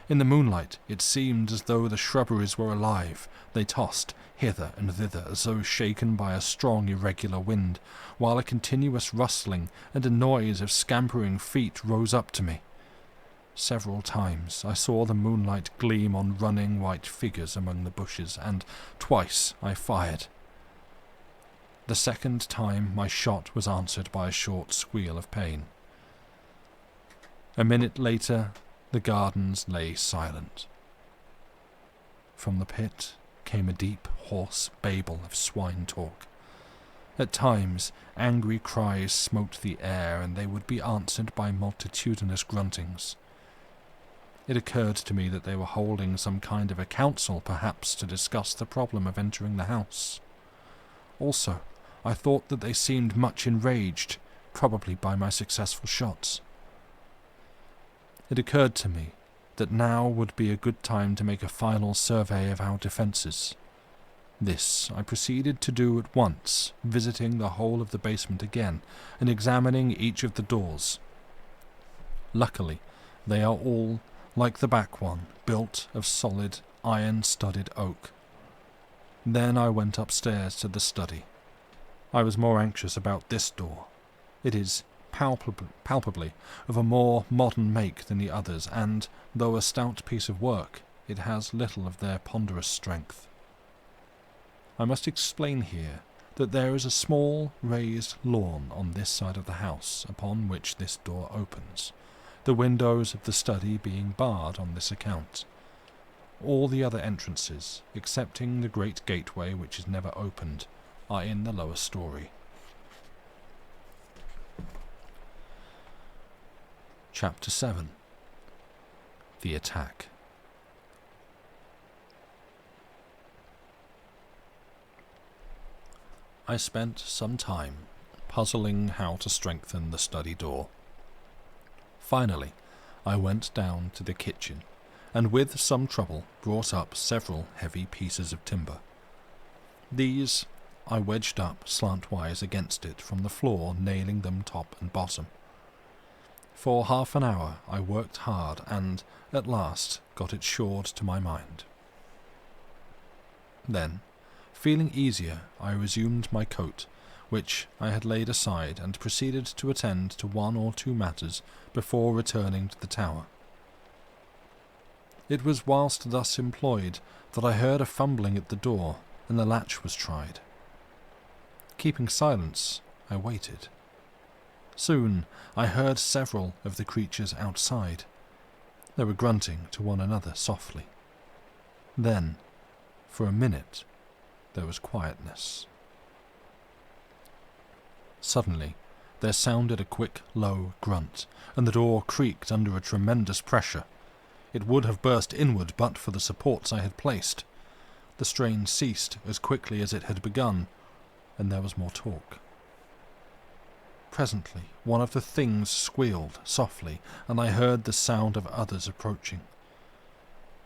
In the moonlight it seemed as though the shrubberies were alive. They tossed hither and thither as though shaken by a strong irregular wind, while a continuous rustling and a noise of scampering feet rose up to me. Several times I saw the moonlight gleam on running white figures among the bushes, and twice I fired. The second time my shot was answered by a short squeal of pain. A minute later the gardens lay silent. From the pit came a deep, hoarse babel of swine talk. At times, angry cries smote the air, and they would be answered by multitudinous gruntings. It occurred to me that they were holding some kind of a council, perhaps to discuss the problem of entering the house. Also, I thought that they seemed much enraged, probably by my successful shots. It occurred to me that now would be a good time to make a final survey of our defences. This I proceeded to do at once, visiting the whole of the basement again, and examining each of the doors. Luckily, they are all, like the back one, built of solid, iron-studded oak. Then I went upstairs to the study. I was more anxious about this door. It is palpably of a more modern make than the others, and, though a stout piece of work, it has little of their ponderous strength. I must explain here that there is a small raised lawn on this side of the house upon which this door opens, the windows of the study being barred on this account. All the other entrances, excepting the great gateway which is never opened, are in the lower story. Chapter 7. The Attack. I spent some time puzzling how to strengthen the study door. Finally, I went down to the kitchen, and with some trouble brought up several heavy pieces of timber. These I wedged up slantwise against it from the floor, nailing them top and bottom. For half an hour I worked hard and, at last, got it shored to my mind. Then, feeling easier, I resumed my coat, which I had laid aside, and proceeded to attend to one or two matters before returning to the tower. It was whilst thus employed that I heard a fumbling at the door, and the latch was tried. Keeping silence, I waited. Soon I heard several of the creatures outside. They were grunting to one another softly. Then For a minute, there was quietness. Suddenly, there sounded a quick, low grunt, and the door creaked under a tremendous pressure. It would have burst inward but for the supports I had placed. The strain ceased as quickly as it had begun, and there was more talk. Presently, one of the things squealed softly, and I heard the sound of others approaching.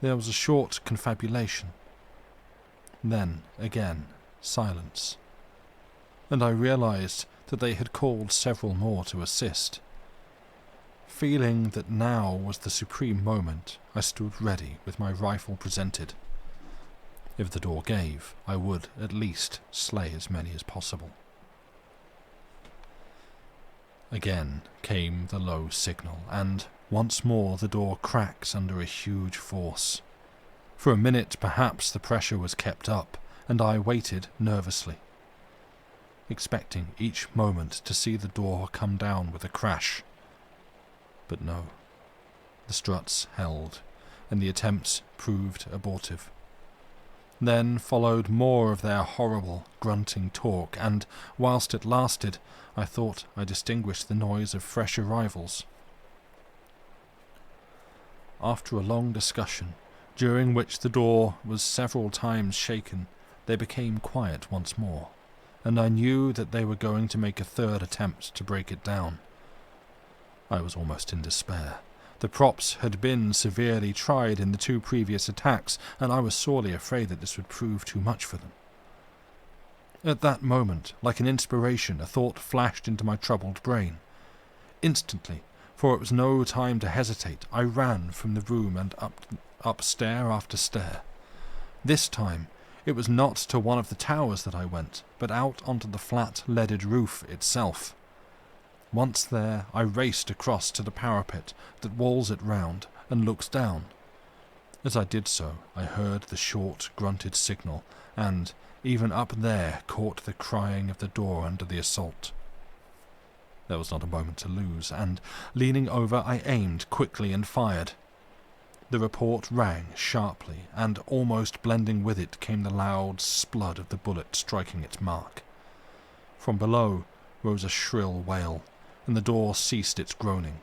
There was a short confabulation. Then, again, silence. And I realized that they had called several more to assist. Feeling that now was the supreme moment, I stood ready with my rifle presented. If the door gave, I would, at least, slay as many as possible. Again came the low signal, and once more the door cracked under a huge force. For a minute, perhaps, the pressure was kept up, and I waited nervously, expecting each moment to see the door come down with a crash. But no, the struts held, and the attempts proved abortive. Then followed more of their horrible, grunting talk, and, whilst it lasted, I thought I distinguished the noise of fresh arrivals. After a long discussion, during which the door was several times shaken, they became quiet once more, and I knew that they were going to make a third attempt to break it down. I was almost in despair. The props had been severely tried in the 2 previous attacks, and I was sorely afraid that this would prove too much for them. At that moment, like an inspiration, a thought flashed into my troubled brain. Instantly, for it was no time to hesitate, I ran from the room and up stair after stair. This time, it was not to one of the towers that I went, but out onto the flat, leaded roof itself. Once there, I raced across to the parapet that walls it round and looked down. As I did so, I heard the short, grunted signal, and, even up there, caught the crying of the door under the assault. There was not a moment to lose, and, leaning over, I aimed quickly and fired. The report rang sharply, and almost blending with it came the loud splud of the bullet striking its mark. From below rose a shrill wail, and the door ceased its groaning.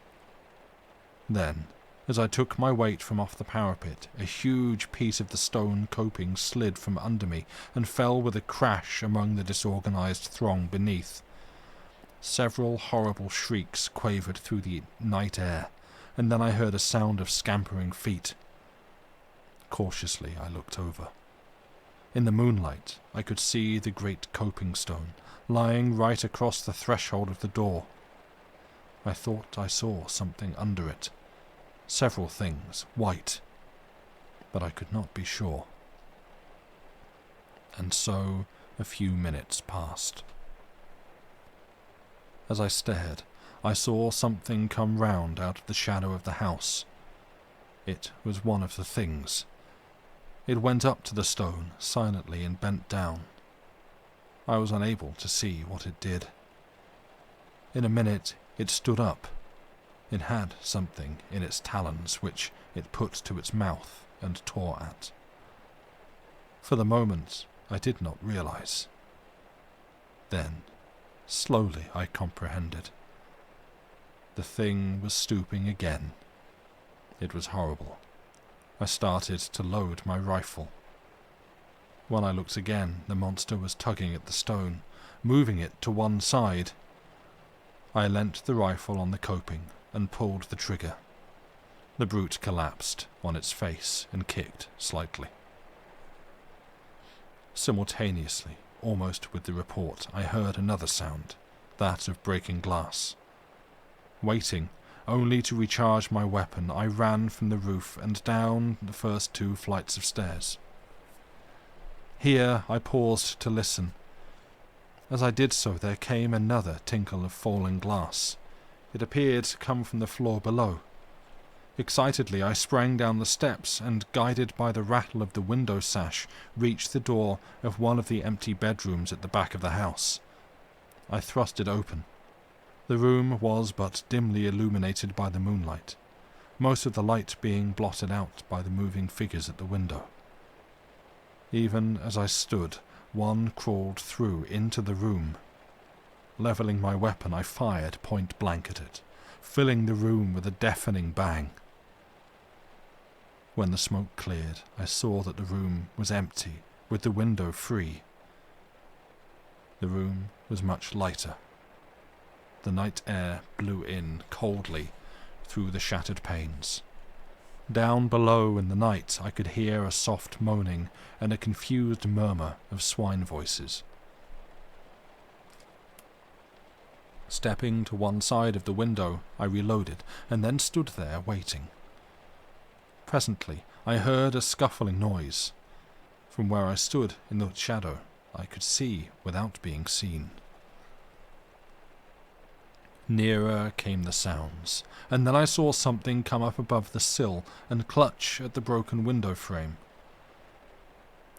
Then, as I took my weight from off the parapet, a huge piece of the stone coping slid from under me and fell with a crash among the disorganized throng beneath. Several horrible shrieks quavered through the night air, and then I heard a sound of scampering feet. Cautiously I looked over. In the moonlight I could see the great coping stone lying right across the threshold of the door. I thought I saw something under it. Several things, white, but I could not be sure. And so a few minutes passed. As I stared, I saw something come round out of the shadow of the house. It was one of the things. It went up to the stone silently and bent down. I was unable to see what it did. In a minute it stood up. It had something in its talons which it put to its mouth and tore at. For the moment I did not realize. Then, slowly I comprehended. The thing was stooping again. It was horrible. I started to load my rifle. When I looked again, the monster was tugging at the stone, moving it to one side. I leant the rifle on the coping and pulled the trigger. The brute collapsed on its face and kicked slightly. Simultaneously, almost with the report, I heard another sound, that of breaking glass. Waiting only to recharge my weapon, I ran from the roof and down the first 2 flights of stairs. Here I paused to listen. As I did so, there came another tinkle of falling glass. It appeared to come from the floor below. Excitedly, I sprang down the steps and, guided by the rattle of the window sash, reached the door of one of the empty bedrooms at the back of the house. I thrust it open. The room was but dimly illuminated by the moonlight, most of the light being blotted out by the moving figures at the window. Even as I stood, one crawled through into the room. Levelling my weapon, I fired point blank at it, filling the room with a deafening bang. When the smoke cleared, I saw that the room was empty, with the window free. The room was much lighter. The night air blew in coldly through the shattered panes. Down below in the night I could hear a soft moaning and a confused murmur of swine voices. Stepping to one side of the window, I reloaded and then stood there waiting. Presently I heard a scuffling noise. From where I stood in the shadow, I could see without being seen. Nearer came the sounds, and then I saw something come up above the sill and clutch at the broken window frame.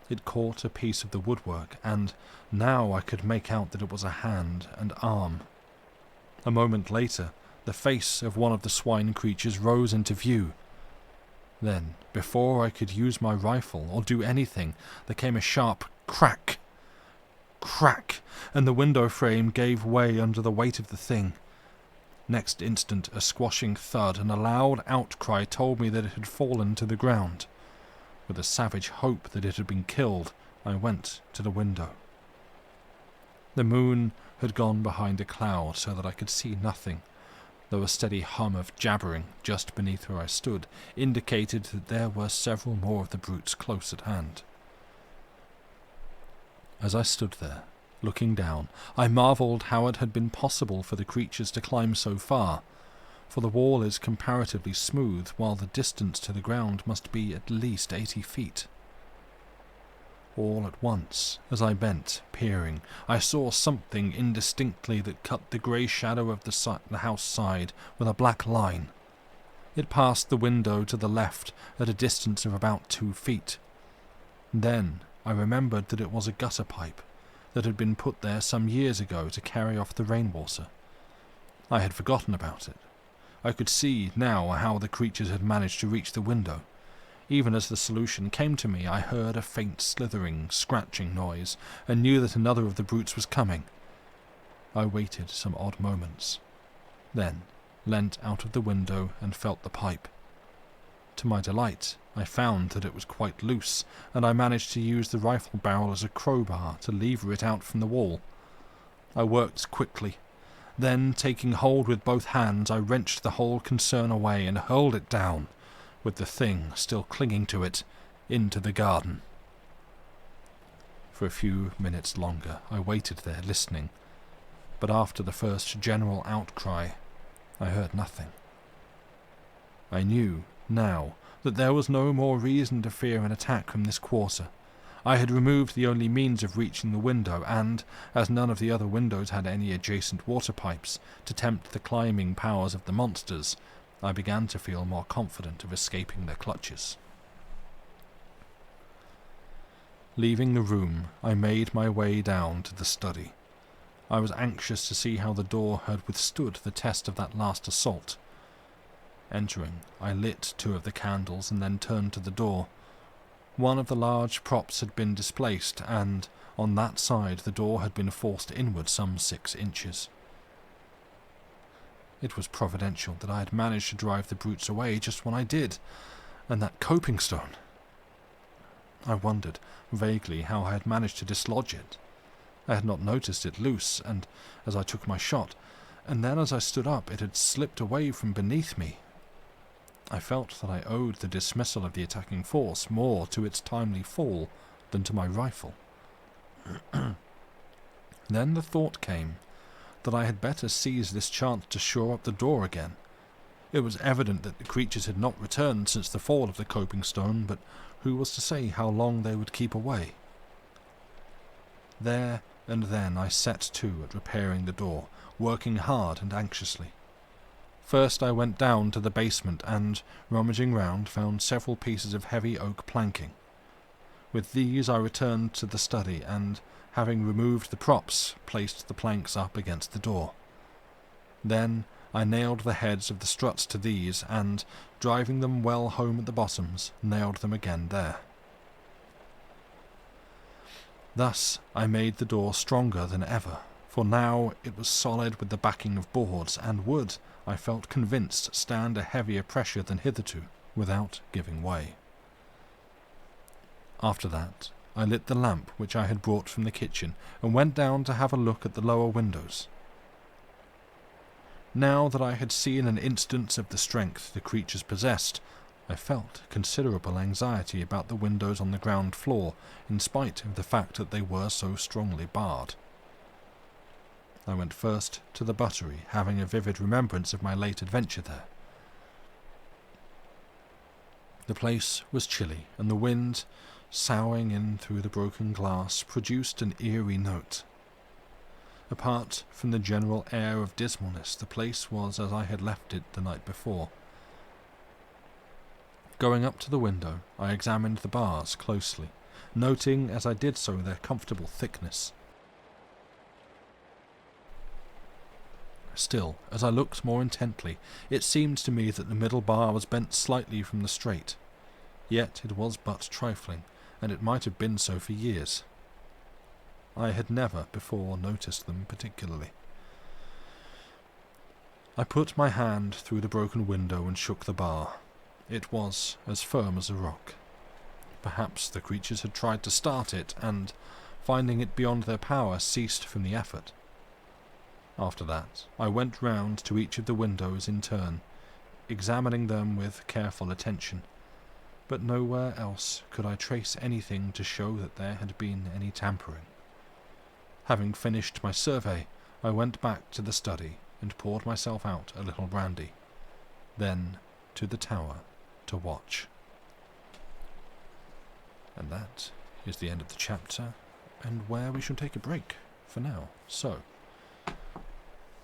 It caught a piece of the woodwork, and now I could make out that it was a hand and arm. A moment later, the face of one of the swine creatures rose into view. Then, before I could use my rifle or do anything, there came a sharp crack, crack, and the window frame gave way under the weight of the thing. Next instant, a squashing thud and a loud outcry told me that it had fallen to the ground. With a savage hope that it had been killed, I went to the window. The moon had gone behind a cloud so that I could see nothing, though a steady hum of jabbering just beneath where I stood indicated that there were several more of the brutes close at hand. As I stood there, looking down, I marvelled how it had been possible for the creatures to climb so far, for the wall is comparatively smooth, while the distance to the ground must be at least 80 feet. All at once, as I bent, peering, I saw something indistinctly that cut the grey shadow of the house side with a black line. It passed the window to the left at a distance of about 2 feet. Then I remembered that it was a gutter pipe that had been put there some years ago to carry off the rainwater. I had forgotten about it. I could see now how the creatures had managed to reach the window. Even as the solution came to me, I heard a faint slithering, scratching noise, and knew that another of the brutes was coming. I waited some odd moments, then leant out of the window and felt the pipe. To my delight, I found that it was quite loose, and I managed to use the rifle barrel as a crowbar to lever it out from the wall. I worked quickly. Then, taking hold with both hands, I wrenched the whole concern away and hurled it down, with the thing still clinging to it, into the garden. For a few minutes longer I waited there, listening, but after the first general outcry, I heard nothing. I knew, now, that there was no more reason to fear an attack from this quarter. I had removed the only means of reaching the window, and, as none of the other windows had any adjacent water pipes to tempt the climbing powers of the monsters, I began to feel more confident of escaping their clutches. Leaving the room, I made my way down to the study. I was anxious to see how the door had withstood the test of that last assault. Entering, I lit 2 of the candles and then turned to the door. One of the large props had been displaced, and on that side the door had been forced inward some 6 inches. It was providential that I had managed to drive the brutes away just when I did, and that coping stone. I wondered vaguely how I had managed to dislodge it. I had not noticed it loose, and as I took my shot, and then as I stood up it had slipped away from beneath me. I felt that I owed the dismissal of the attacking force more to its timely fall than to my rifle. Then the thought came that I had better seize this chance to shore up the door again. It was evident that the creatures had not returned since the fall of the coping stone, but who was to say how long they would keep away? There and then I set to at repairing the door, working hard and anxiously. First I went down to the basement and, rummaging round, found several pieces of heavy oak planking. With these I returned to the study and, having removed the props, placed the planks up against the door. Then I nailed the heads of the struts to these and, driving them well home at the bottoms, nailed them again there. Thus I made the door stronger than ever, for now it was solid with the backing of boards, and would, I felt convinced, stand a heavier pressure than hitherto, without giving way. After that, I lit the lamp which I had brought from the kitchen, and went down to have a look at the lower windows. Now that I had seen an instance of the strength the creatures possessed, I felt considerable anxiety about the windows on the ground floor, in spite of the fact that they were so strongly barred. I went first to the buttery, having a vivid remembrance of my late adventure there. The place was chilly, and the wind, soughing in through the broken glass, produced an eerie note. Apart from the general air of dismalness, the place was as I had left it the night before. Going up to the window, I examined the bars closely, noting as I did so their comfortable thickness. Still, as I looked more intently, it seemed to me that the middle bar was bent slightly from the straight. Yet it was but trifling, and it might have been so for years. I had never before noticed them particularly. I put my hand through the broken window and shook the bar. It was as firm as a rock. Perhaps the creatures had tried to start it, and, finding it beyond their power, ceased from the effort. After that, I went round to each of the windows in turn, examining them with careful attention, but nowhere else could I trace anything to show that there had been any tampering. Having finished my survey, I went back to the study and poured myself out a little brandy, then to the tower to watch. And that is the end of the chapter, and where we shall take a break for now. So,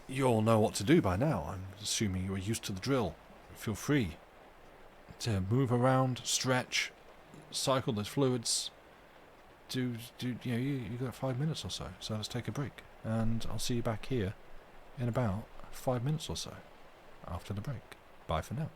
you all know what to do by now. I'm assuming you are used to the drill. Feel free to move around, stretch, cycle those fluids. You got 5 minutes or so. So let's take a break, and I'll see you back here in about 5 minutes or so after the break. Bye for now.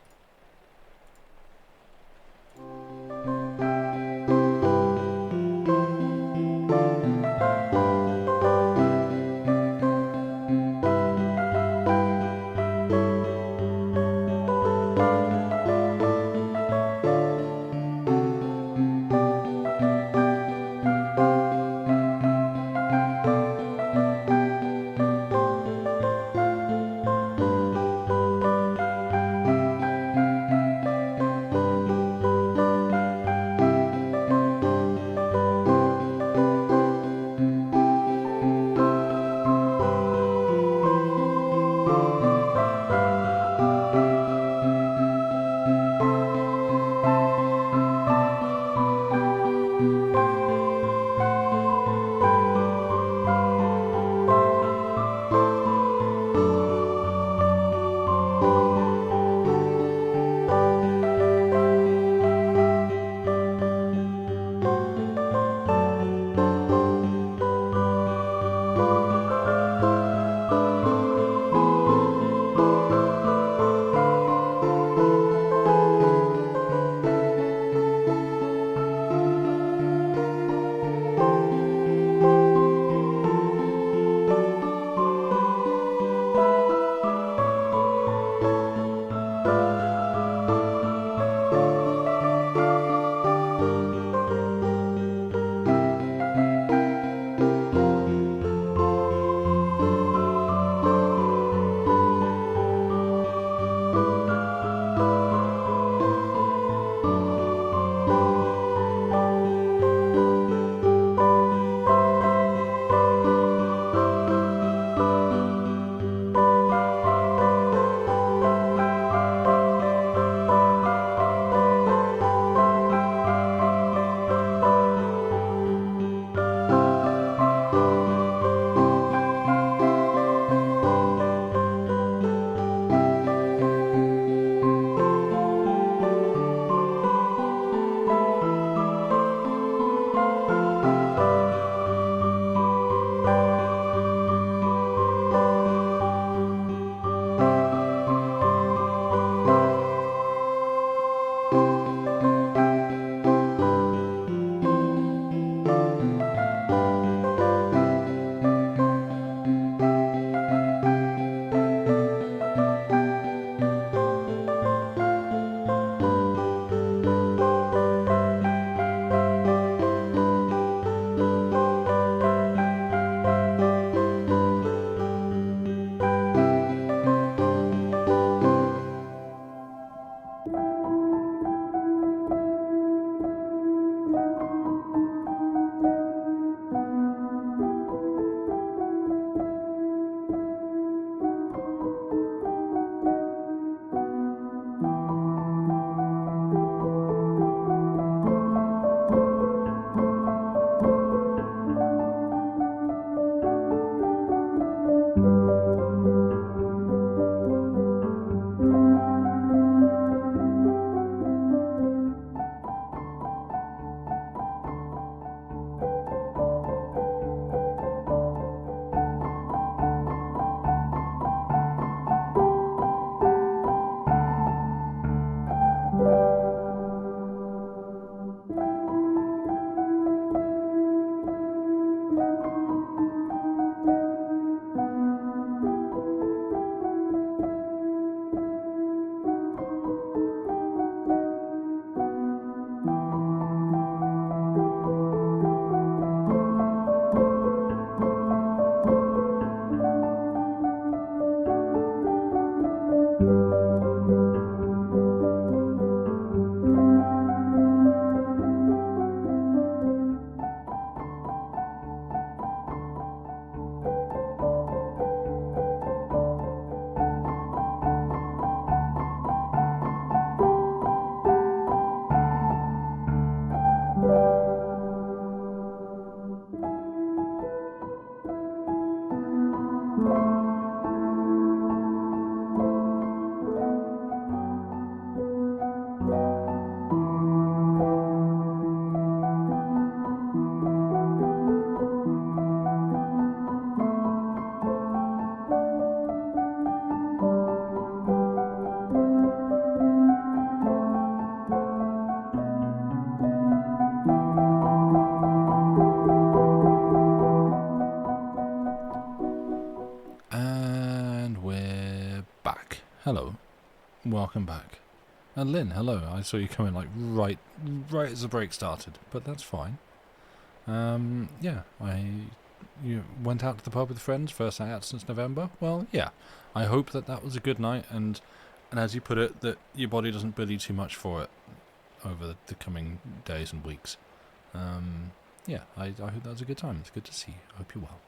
Hello, welcome back. And Lynn, hello. I saw you coming like right as the break started, but that's fine. Yeah, you went out to the pub with friends, first night out since November. Well, yeah, I hope that was a good night, and as you put it, that your body doesn't bill you too much for it over the coming days and weeks. Yeah, I hope that was a good time. It's good to see you. I hope you're well.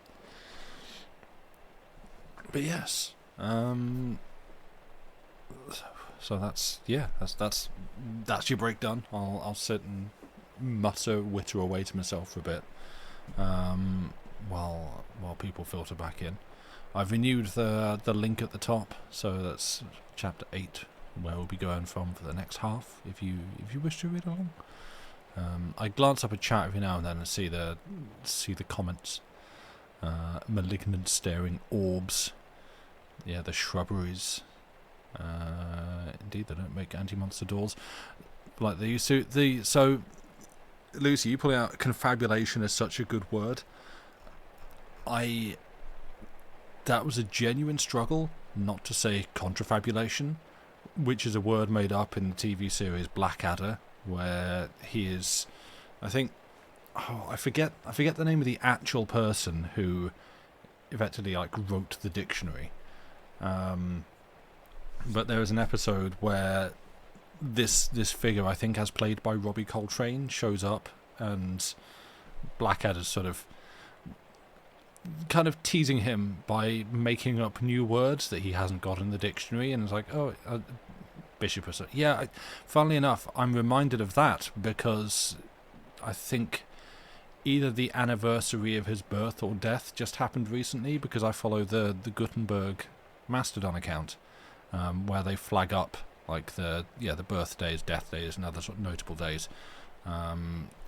But yes, so that's your break done. I'll sit and witter away to myself for a bit, while people filter back in. I've renewed the link at the top, so that's chapter 8, where we'll be going from for the next half. If you wish to read along, I glance up a chat every now and then and see the comments. Malignant staring orbs. Yeah, the shrubberies. Indeed, they don't make anti-monster doors like they used to. So, Lucy, you pulling out confabulation is such a good word. That was a genuine struggle not to say contrafabulation, which is a word made up in the TV series Blackadder, where he is, I think, I forget the name of the actual person who effectively wrote the dictionary. But there is an episode where this figure, I think as played by Robbie Coltrane, shows up, and Blackadder's sort of kind of teasing him by making up new words that he hasn't got in the dictionary, and it's like, Bishop or so. Yeah, funnily enough, I'm reminded of that because I think either the anniversary of his birth or death just happened recently, because I follow the Gutenberg Mastodon account, where they flag up the birthdays, death days, and other sort of notable days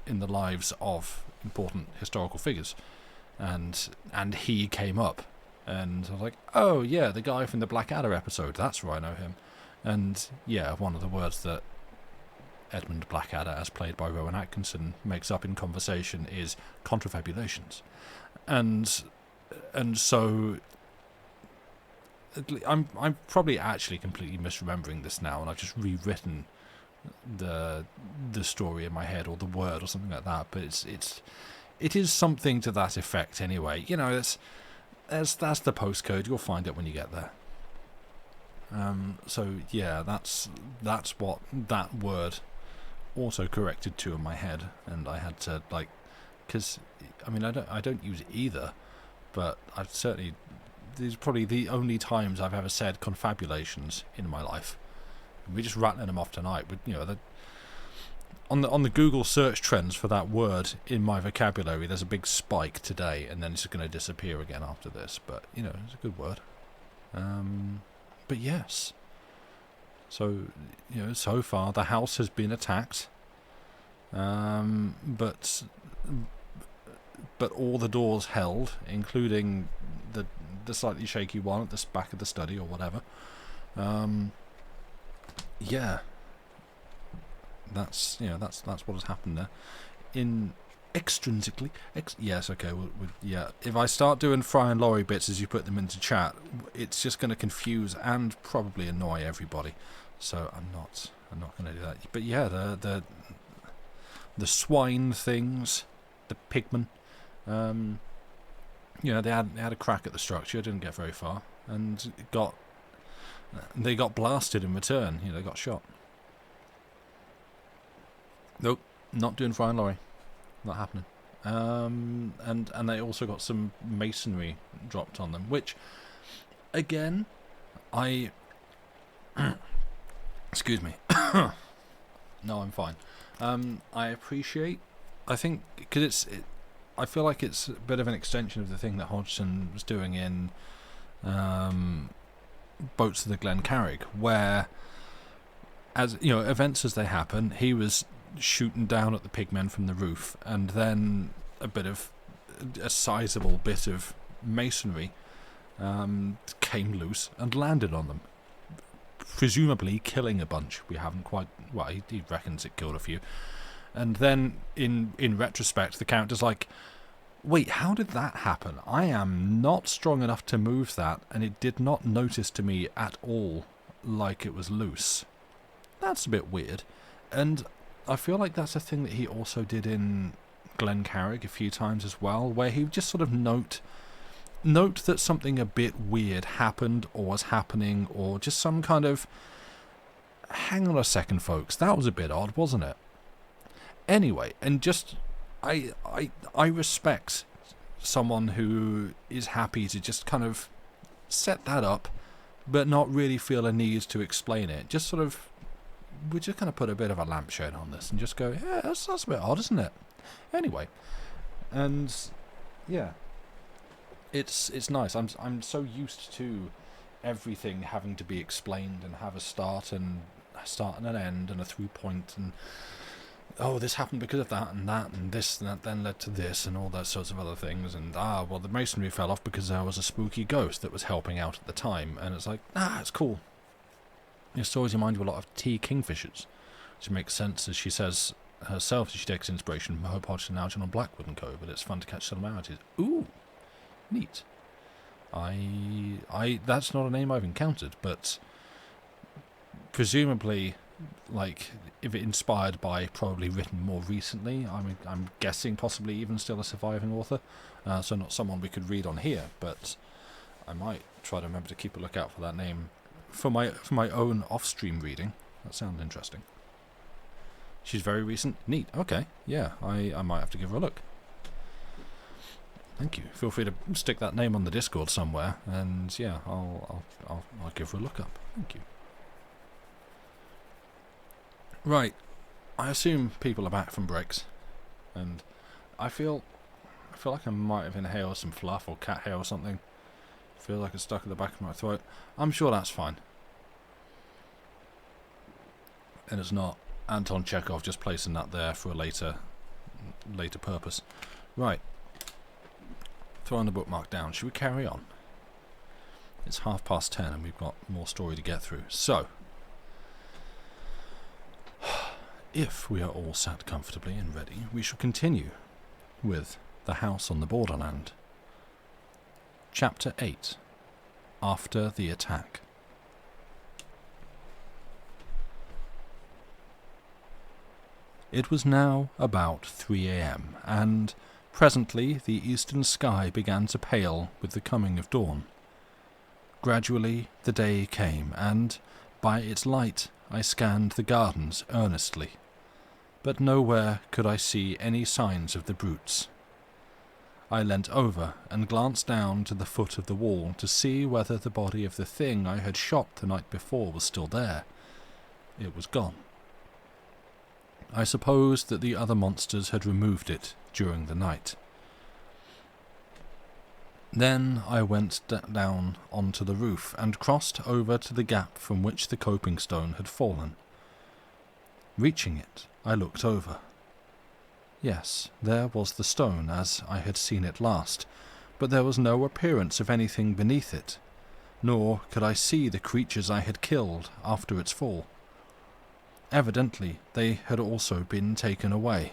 in the lives of important historical figures, and he came up, and I was like, oh yeah, the guy from the Blackadder episode, that's where I know him. And yeah, one of the words that Edmund Blackadder, as played by Rowan Atkinson, makes up in conversation is contrafabulations, and so I'm probably actually completely misremembering this now, and I've just rewritten the story in my head, or the word, or something like that. But it is something to that effect anyway. You know, that's the postcode. You'll find it when you get there. So yeah, that's what that word also corrected to in my head, and I had to because I mean I don't use either, but I've certainly, these are probably the only times I've ever said confabulations in my life. We're just rattling them off tonight. But on the Google search trends for that word in my vocabulary, there's a big spike today, and then it's going to disappear again after this. But it's a good word. But yes. So so far the house has been attacked. But all the doors held, including the slightly shaky one at the back of the study or whatever. Yeah, that's what has happened there. In extrinsically. Yes, okay. Yeah. If I start doing Fry and Laurie bits as you put them into chat, it's just going to confuse and probably annoy everybody. So I'm not going to do that. But yeah, the swine things, the pigmen. They had a crack at the structure, didn't get very far, and they got blasted in return. They got shot. Nope, not doing Fry and Laurie. Not happening. And they also got some masonry dropped on them, which, again, excuse me. No, I'm fine. I appreciate. I think because I feel like it's a bit of an extension of the thing that Hodgson was doing in Boats of the Glencarrig, where, as events as they happen, he was shooting down at the pigmen from the roof, and then a sizable bit of masonry came loose and landed on them, presumably killing a bunch. We haven't quite. Well, he reckons it killed a few. And then, in retrospect, the character's like, wait, how did that happen? I am not strong enough to move that, and it did not notice to me at all like it was loose. That's a bit weird. And I feel like that's a thing that he also did in Glencarrig a few times as well, where he would just sort of note that something a bit weird happened or was happening, or just some kind of, hang on a second, folks, that was a bit odd, wasn't it? Anyway, and just I respect someone who is happy to just kind of set that up, but not really feel a need to explain it. Just sort of, we just kind of put a bit of a lampshade on this and just go, yeah, that's a bit odd, isn't it? Anyway, and yeah, it's nice. I'm so used to everything having to be explained and have a start and an end and a through point, and oh, this happened because of that, and this and that then led to this, and all those sorts of other things, and well, the masonry fell off because there was a spooky ghost that was helping out at the time, and it's like, it's cool. Your stories remind you a lot of T. Kingfishers, which makes sense, as she says herself, she takes inspiration from Hope Hodgson, Algernon Blackwood and Co., but it's fun to catch similarities. Ooh, neat. That's not a name I've encountered, but presumably, like, if it inspired by, probably written more recently. I'm guessing possibly even still a surviving author, so not someone we could read on here, but I might try to remember to keep a lookout for that name for my own off-stream reading. That sounds interesting. She's very recent. Neat. Okay. Yeah, I might have to give her a look. Thank you. Feel free to stick that name on the Discord somewhere, and yeah, I'll give her a look up. Thank you. Right, I assume people are back from breaks, and I feel like I might have inhaled some fluff or cat hair or something. I feel like it's stuck at the back of my throat. I'm sure that's fine. And it's not Anton Chekhov just placing that there for a later purpose. Right, throwing the bookmark down. Should we carry on? It's 10:30 and we've got more story to get through. So, if we are all sat comfortably and ready, we shall continue with The House on the Borderland. Chapter 8. After the Attack. It was now about 3 a.m, and presently the eastern sky began to pale with the coming of dawn. Gradually the day came, and by its light I scanned the gardens earnestly, but nowhere could I see any signs of the brutes. I leant over and glanced down to the foot of the wall to see whether the body of the thing I had shot the night before was still there. It was gone. I supposed that the other monsters had removed it during the night. Then I went down onto the roof and crossed over to the gap from which the coping stone had fallen. Reaching it, I looked over. Yes, there was the stone as I had seen it last, but there was no appearance of anything beneath it, nor could I see the creatures I had killed after its fall. Evidently, they had also been taken away.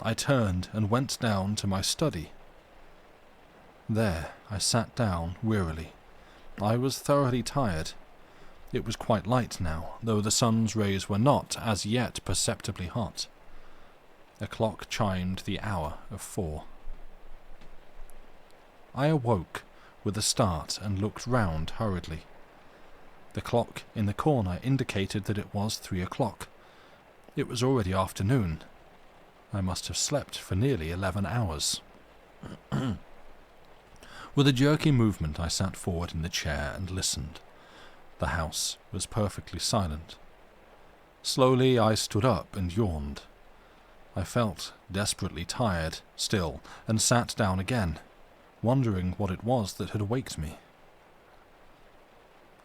I turned and went down to my study. There I sat down wearily. I was thoroughly tired. It was quite light now, though the sun's rays were not, as yet, perceptibly hot. A clock chimed the hour of 4. I awoke with a start and looked round hurriedly. The clock in the corner indicated that it was 3 o'clock. It was already afternoon. I must have slept for nearly 11 hours. With a jerky movement I sat forward in the chair and listened. The house was perfectly silent. Slowly I stood up and yawned. I felt desperately tired still and sat down again, wondering what it was that had waked me.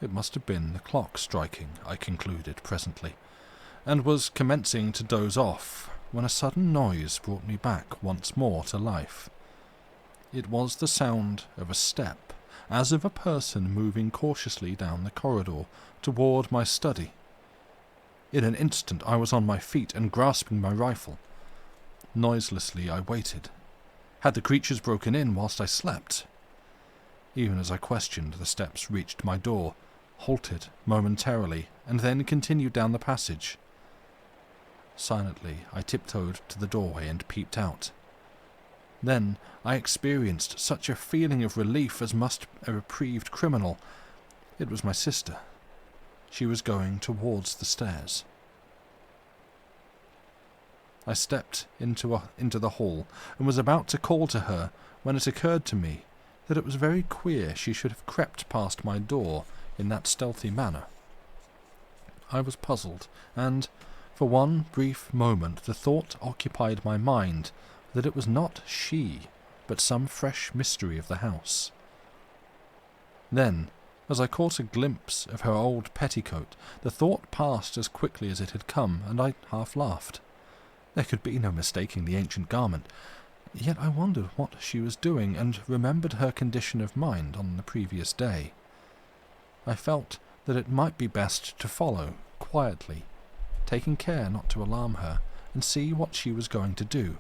It must have been the clock striking, I concluded presently, and was commencing to doze off when a sudden noise brought me back once more to life. It was the sound of a step, as of a person moving cautiously down the corridor toward my study. In an instant I was on my feet and grasping my rifle. Noiselessly I waited. Had the creatures broken in whilst I slept? Even as I questioned, the steps reached my door, halted momentarily, and then continued down the passage. Silently I tiptoed to the doorway and peeped out. Then I experienced such a feeling of relief as must a reprieved criminal. It was my sister. She was going towards the stairs. I stepped into the hall and was about to call to her when it occurred to me that it was very queer she should have crept past my door in that stealthy manner. I was puzzled, and for one brief moment the thought occupied my mind that it was not she, but some fresh mystery of the house. Then, as I caught a glimpse of her old petticoat, the thought passed as quickly as it had come, and I half laughed. There could be no mistaking the ancient garment, yet I wondered what she was doing, and remembered her condition of mind on the previous day. I felt that it might be best to follow, quietly, taking care not to alarm her, and see what she was going to do.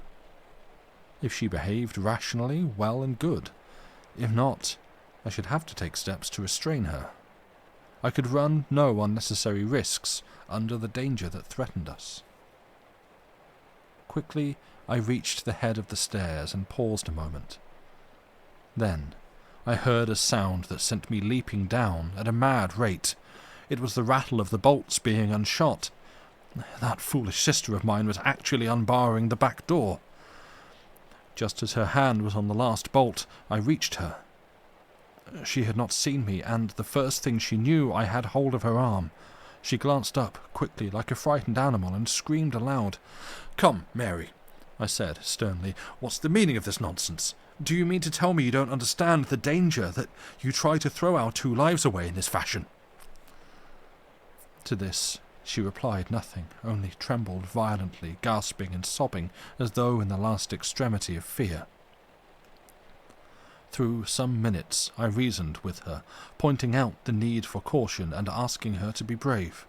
If she behaved rationally, well and good. If not, I should have to take steps to restrain her. I could run no unnecessary risks under the danger that threatened us. Quickly I reached the head of the stairs and paused a moment. Then I heard a sound that sent me leaping down at a mad rate. It was the rattle of the bolts being unshot. That foolish sister of mine was actually unbarring the back door. Just as her hand was on the last bolt, I reached her. She had not seen me, and the first thing she knew I had hold of her arm. She glanced up quickly like a frightened animal and screamed aloud. "Come, Mary," I said sternly, "what's the meaning of this nonsense? Do you mean to tell me you don't understand the danger that you try to throw our 2 lives away in this fashion?" To this she replied nothing, only trembled violently, gasping and sobbing as though in the last extremity of fear. Through some minutes I reasoned with her, pointing out the need for caution and asking her to be brave.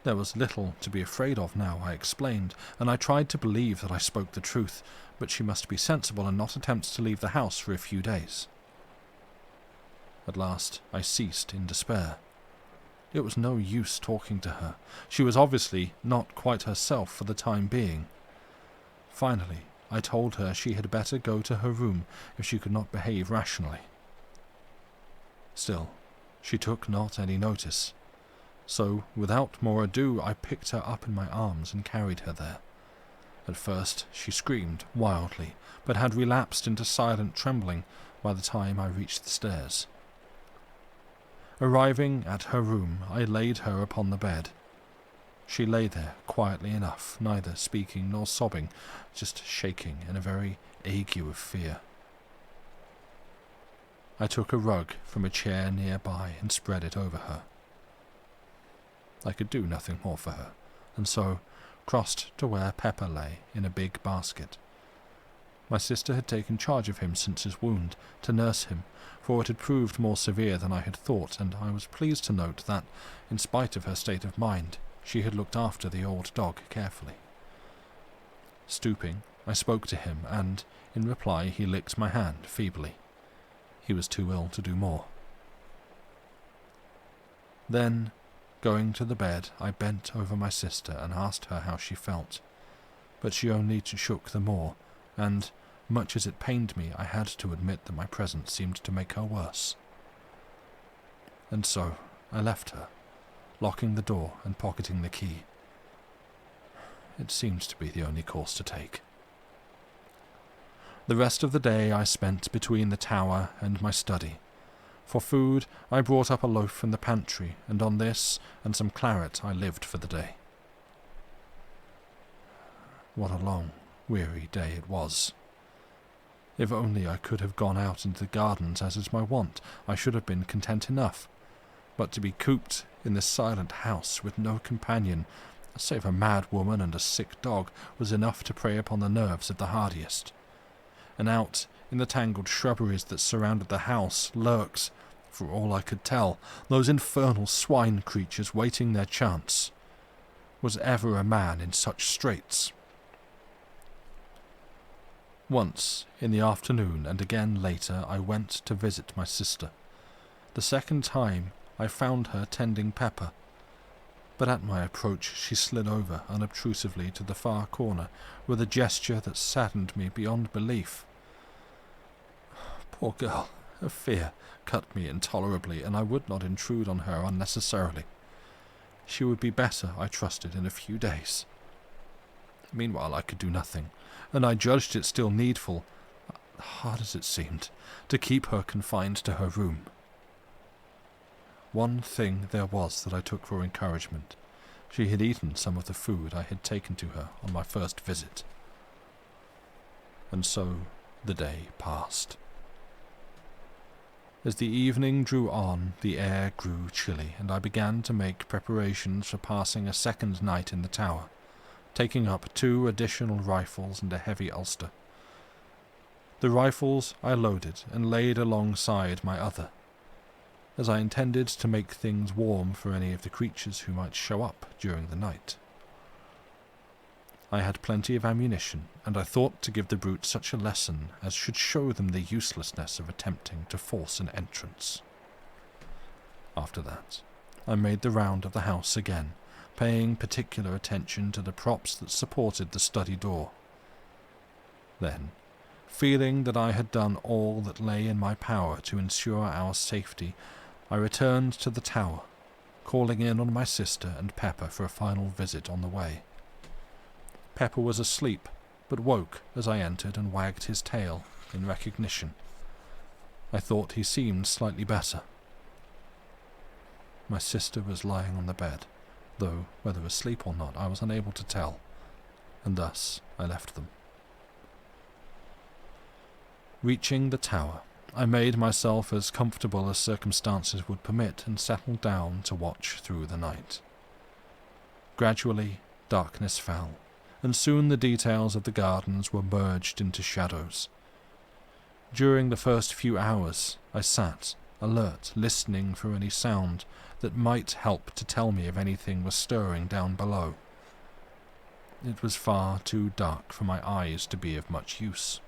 There was little to be afraid of now, I explained, and I tried to believe that I spoke the truth, but she must be sensible and not attempt to leave the house for a few days. At last I ceased in despair. It was no use talking to her. She was obviously not quite herself for the time being. Finally, I told her she had better go to her room if she could not behave rationally. Still, she took not any notice, so without more ado I picked her up in my arms and carried her there. At first she screamed wildly, but had relapsed into silent trembling by the time I reached the stairs. Arriving at her room, I laid her upon the bed. She lay there quietly enough, neither speaking nor sobbing, just shaking in a very ague of fear. I took a rug from a chair nearby and spread it over her. I could do nothing more for her, and so crossed to where Pepper lay in a big basket. My sister had taken charge of him since his wound, to nurse him, for it had proved more severe than I had thought, and I was pleased to note that, in spite of her state of mind, she had looked after the old dog carefully. Stooping, I spoke to him, and, in reply, he licked my hand feebly. He was too ill to do more. Then, going to the bed, I bent over my sister and asked her how she felt, but she only shook the more, and, much as it pained me, I had to admit that my presence seemed to make her worse. And so I left her, locking the door and pocketing the key. It seemed to be the only course to take. The rest of the day I spent between the tower and my study. For food, I brought up a loaf from the pantry, and on this and some claret I lived for the day. What a long, weary day it was. If only I could have gone out into the gardens as is my wont, I should have been content enough. But to be cooped in this silent house with no companion, save a mad woman and a sick dog, was enough to prey upon the nerves of the hardiest. And out in the tangled shrubberies that surrounded the house lurked, for all I could tell, those infernal swine creatures waiting their chance. Was ever a man in such straits? Once, in the afternoon, and again later, I went to visit my sister. The second time, I found her tending Pepper, but at my approach she slid over unobtrusively to the far corner with a gesture that saddened me beyond belief. Poor girl, her fear cut me intolerably, and I would not intrude on her unnecessarily. She would be better, I trusted, in a few days. Meanwhile I could do nothing, and I judged it still needful, hard as it seemed, to keep her confined to her room. One thing there was that I took for encouragement. She had eaten some of the food I had taken to her on my first visit. And so the day passed. As the evening drew on, the air grew chilly, and I began to make preparations for passing a second night in the tower, taking up 2 additional rifles and a heavy ulster. The rifles I loaded and laid alongside my other, as I intended to make things warm for any of the creatures who might show up during the night. I had plenty of ammunition, and I thought to give the brutes such a lesson as should show them the uselessness of attempting to force an entrance. After that, I made the round of the house again, paying particular attention to the props that supported the study door. Then, feeling that I had done all that lay in my power to ensure our safety, I returned to the tower, calling in on my sister and Pepper for a final visit on the way. Pepper was asleep, but woke as I entered and wagged his tail in recognition. I thought he seemed slightly better. My sister was lying on the bed, though whether asleep or not I was unable to tell, and thus I left them. Reaching the tower, I made myself as comfortable as circumstances would permit and settled down to watch through the night. Gradually, darkness fell, and soon the details of the gardens were merged into shadows. During the first few hours, I sat, alert, listening for any sound that might help to tell me if anything was stirring down below. It was far too dark for my eyes to be of much use.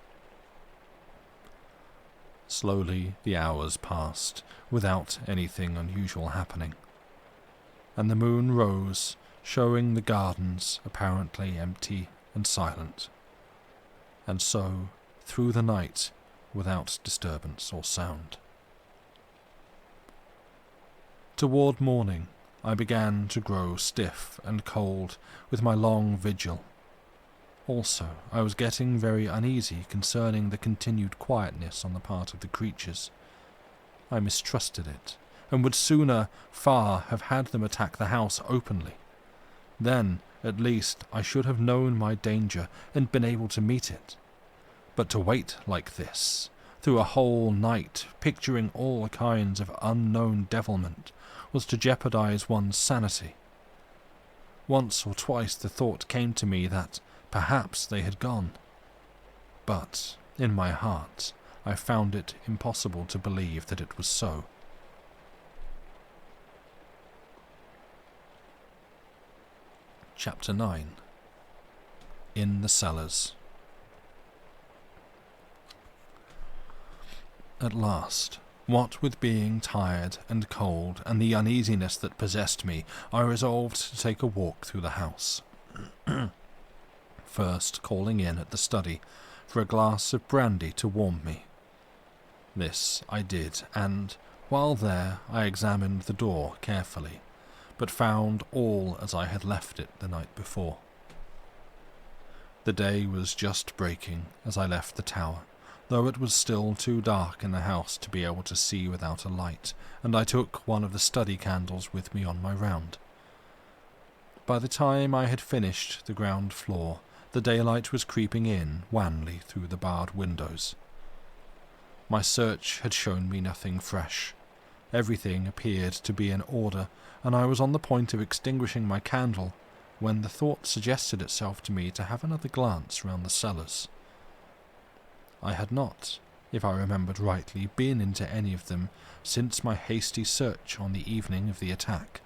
Slowly the hours passed, without anything unusual happening, and the moon rose, showing the gardens apparently empty and silent, and so through the night without disturbance or sound. Toward morning I began to grow stiff and cold with my long vigil. Also, I was getting very uneasy concerning the continued quietness on the part of the creatures. I mistrusted it, and would sooner far have had them attack the house openly. Then, at least, I should have known my danger and been able to meet it. But to wait like this, through a whole night, picturing all kinds of unknown devilment, was to jeopardize one's sanity. Once or twice the thought came to me that perhaps they had gone. But, in my heart, I found it impossible to believe that it was so. Chapter 9. In the Cellars. At last, what with being tired and cold and the uneasiness that possessed me, I resolved to take a walk through the house. First calling in at the study for a glass of brandy to warm me. This I did, and, while there, I examined the door carefully, but found all as I had left it the night before. The day was just breaking as I left the tower, though it was still too dark in the house to be able to see without a light, and I took one of the study candles with me on my round. By the time I had finished the ground floor, the daylight was creeping in wanly through the barred windows. My search had shown me nothing fresh. Everything appeared to be in order, and I was on the point of extinguishing my candle when the thought suggested itself to me to have another glance round the cellars. I had not, if I remembered rightly, been into any of them since my hasty search on the evening of the attack.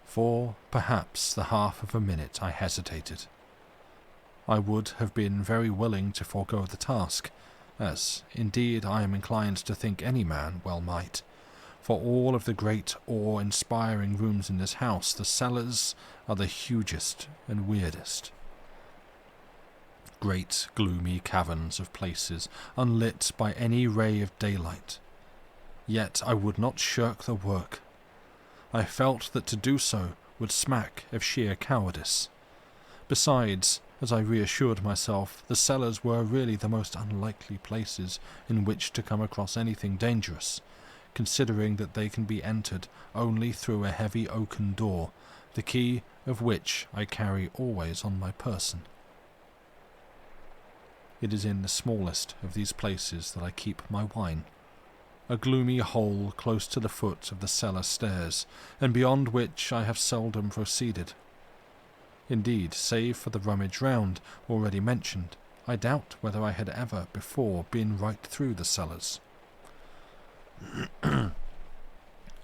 For perhaps the half of a minute I hesitated. I would have been very willing to forego the task, as indeed I am inclined to think any man well might. For all of the great awe-inspiring rooms in this house, the cellars are the hugest and weirdest. Great gloomy caverns of places, unlit by any ray of daylight. Yet I would not shirk the work. I felt that to do so would smack of sheer cowardice. Besides, as I reassured myself, the cellars were really the most unlikely places in which to come across anything dangerous, considering that they can be entered only through a heavy oaken door, the key of which I carry always on my person. It is in the smallest of these places that I keep my wine, a gloomy hole close to the foot of the cellar stairs, and beyond which I have seldom proceeded. Indeed, save for the rummage round already mentioned, I doubt whether I had ever before been right through the cellars.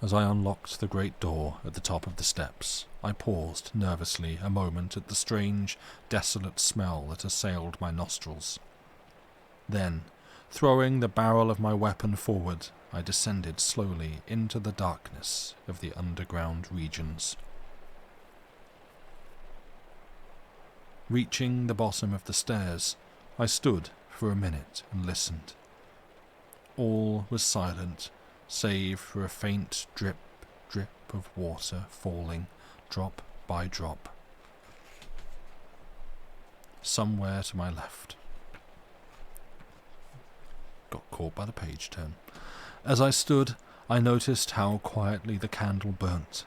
As I unlocked the great door at the top of the steps, I paused nervously a moment at the strange, desolate smell that assailed my nostrils. Then, throwing the barrel of my weapon forward, I descended slowly into the darkness of the underground regions. Reaching the bottom of the stairs, I stood for a minute and listened. All was silent, save for a faint drip, drip of water falling, drop by drop. Somewhere to my left. Got caught by the page turn. As I stood, I noticed how quietly the candle burnt.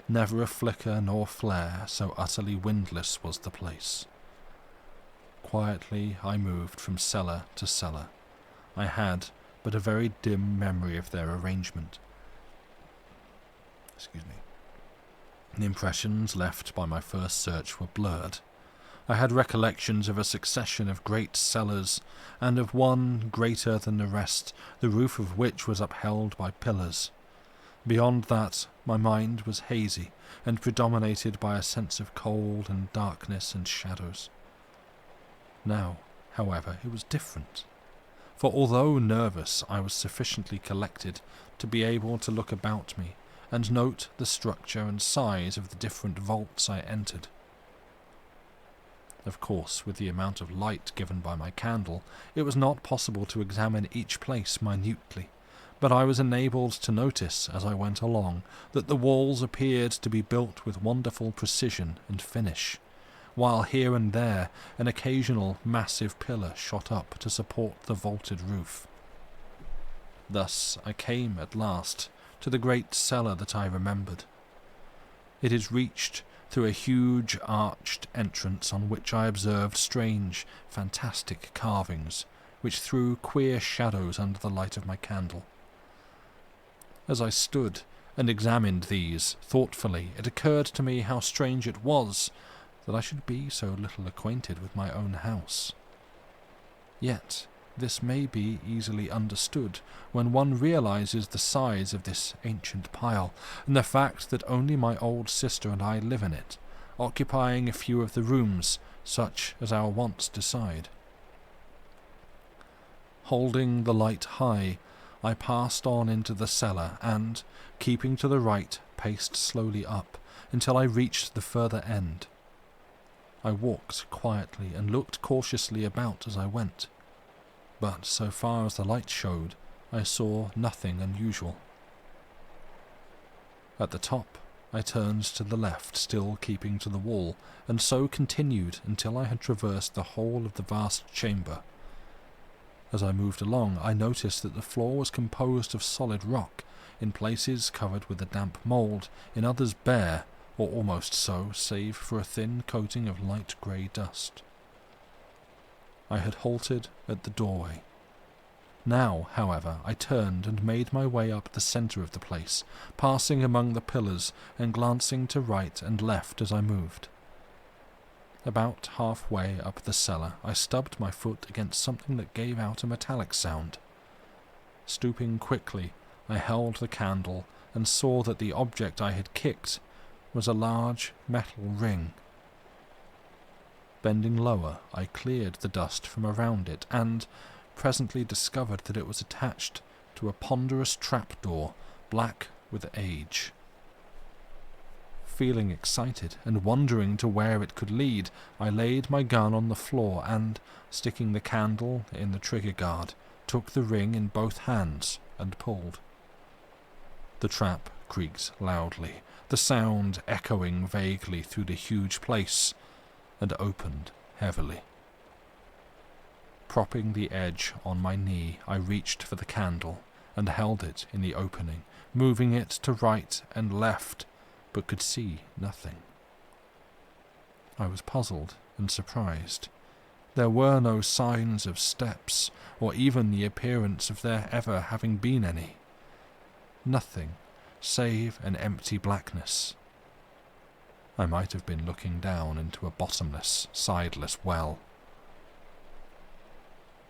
Never a flicker nor flare, so utterly windless was the place. Quietly I moved from cellar to cellar. I had but a very dim memory of their arrangement. The impressions left by my first search were blurred. I had recollections of a succession of great cellars, and of one greater than the rest, the roof of which was upheld by pillars. Beyond that, my mind was hazy, and predominated by a sense of cold and darkness and shadows. Now, however, it was different. For although nervous, I was sufficiently collected to be able to look about me and note the structure and size of the different vaults I entered. Of course, with the amount of light given by my candle, it was not possible to examine each place minutely, but I was enabled to notice, as I went along, that the walls appeared to be built with wonderful precision and finish, while here and there an occasional massive pillar shot up to support the vaulted roof. Thus I came at last to the great cellar that I remembered. It is reached through a huge arched entrance on which I observed strange, fantastic carvings, which threw queer shadows under the light of my candle. As I stood and examined these thoughtfully, it occurred to me how strange it was that I should be so little acquainted with my own house. Yet this may be easily understood when one realizes the size of this ancient pile, and the fact that only my old sister and I live in it, occupying a few of the rooms, such as our wants decide. Holding the light high, I passed on into the cellar and, keeping to the right, paced slowly up until I reached the further end. I walked quietly and looked cautiously about as I went, but so far as the light showed, I saw nothing unusual. At the top, I turned to the left, still keeping to the wall, and so continued until I had traversed the whole of the vast chamber. As I moved along, I noticed that the floor was composed of solid rock, in places covered with a damp mould, in others bare, or almost so, save for a thin coating of light grey dust. I had halted at the doorway. Now, however, I turned and made my way up the centre of the place, passing among the pillars and glancing to right and left as I moved. About halfway up the cellar, I stubbed my foot against something that gave out a metallic sound. Stooping quickly, I held the candle and saw that the object I had kicked was a large metal ring. Bending lower, I cleared the dust from around it and presently discovered that it was attached to a ponderous trapdoor, black with age. Feeling excited and wondering to where it could lead, I laid my gun on the floor and, sticking the candle in the trigger guard, took the ring in both hands and pulled. The trap creaked loudly, the sound echoing vaguely through the huge place, and opened heavily. Propping the edge on my knee, I reached for the candle and held it in the opening, moving it to right and left, but could see nothing. I was puzzled and surprised. There were no signs of steps, or even the appearance of there ever having been any. Nothing, save an empty blackness. I might have been looking down into a bottomless, sideless well.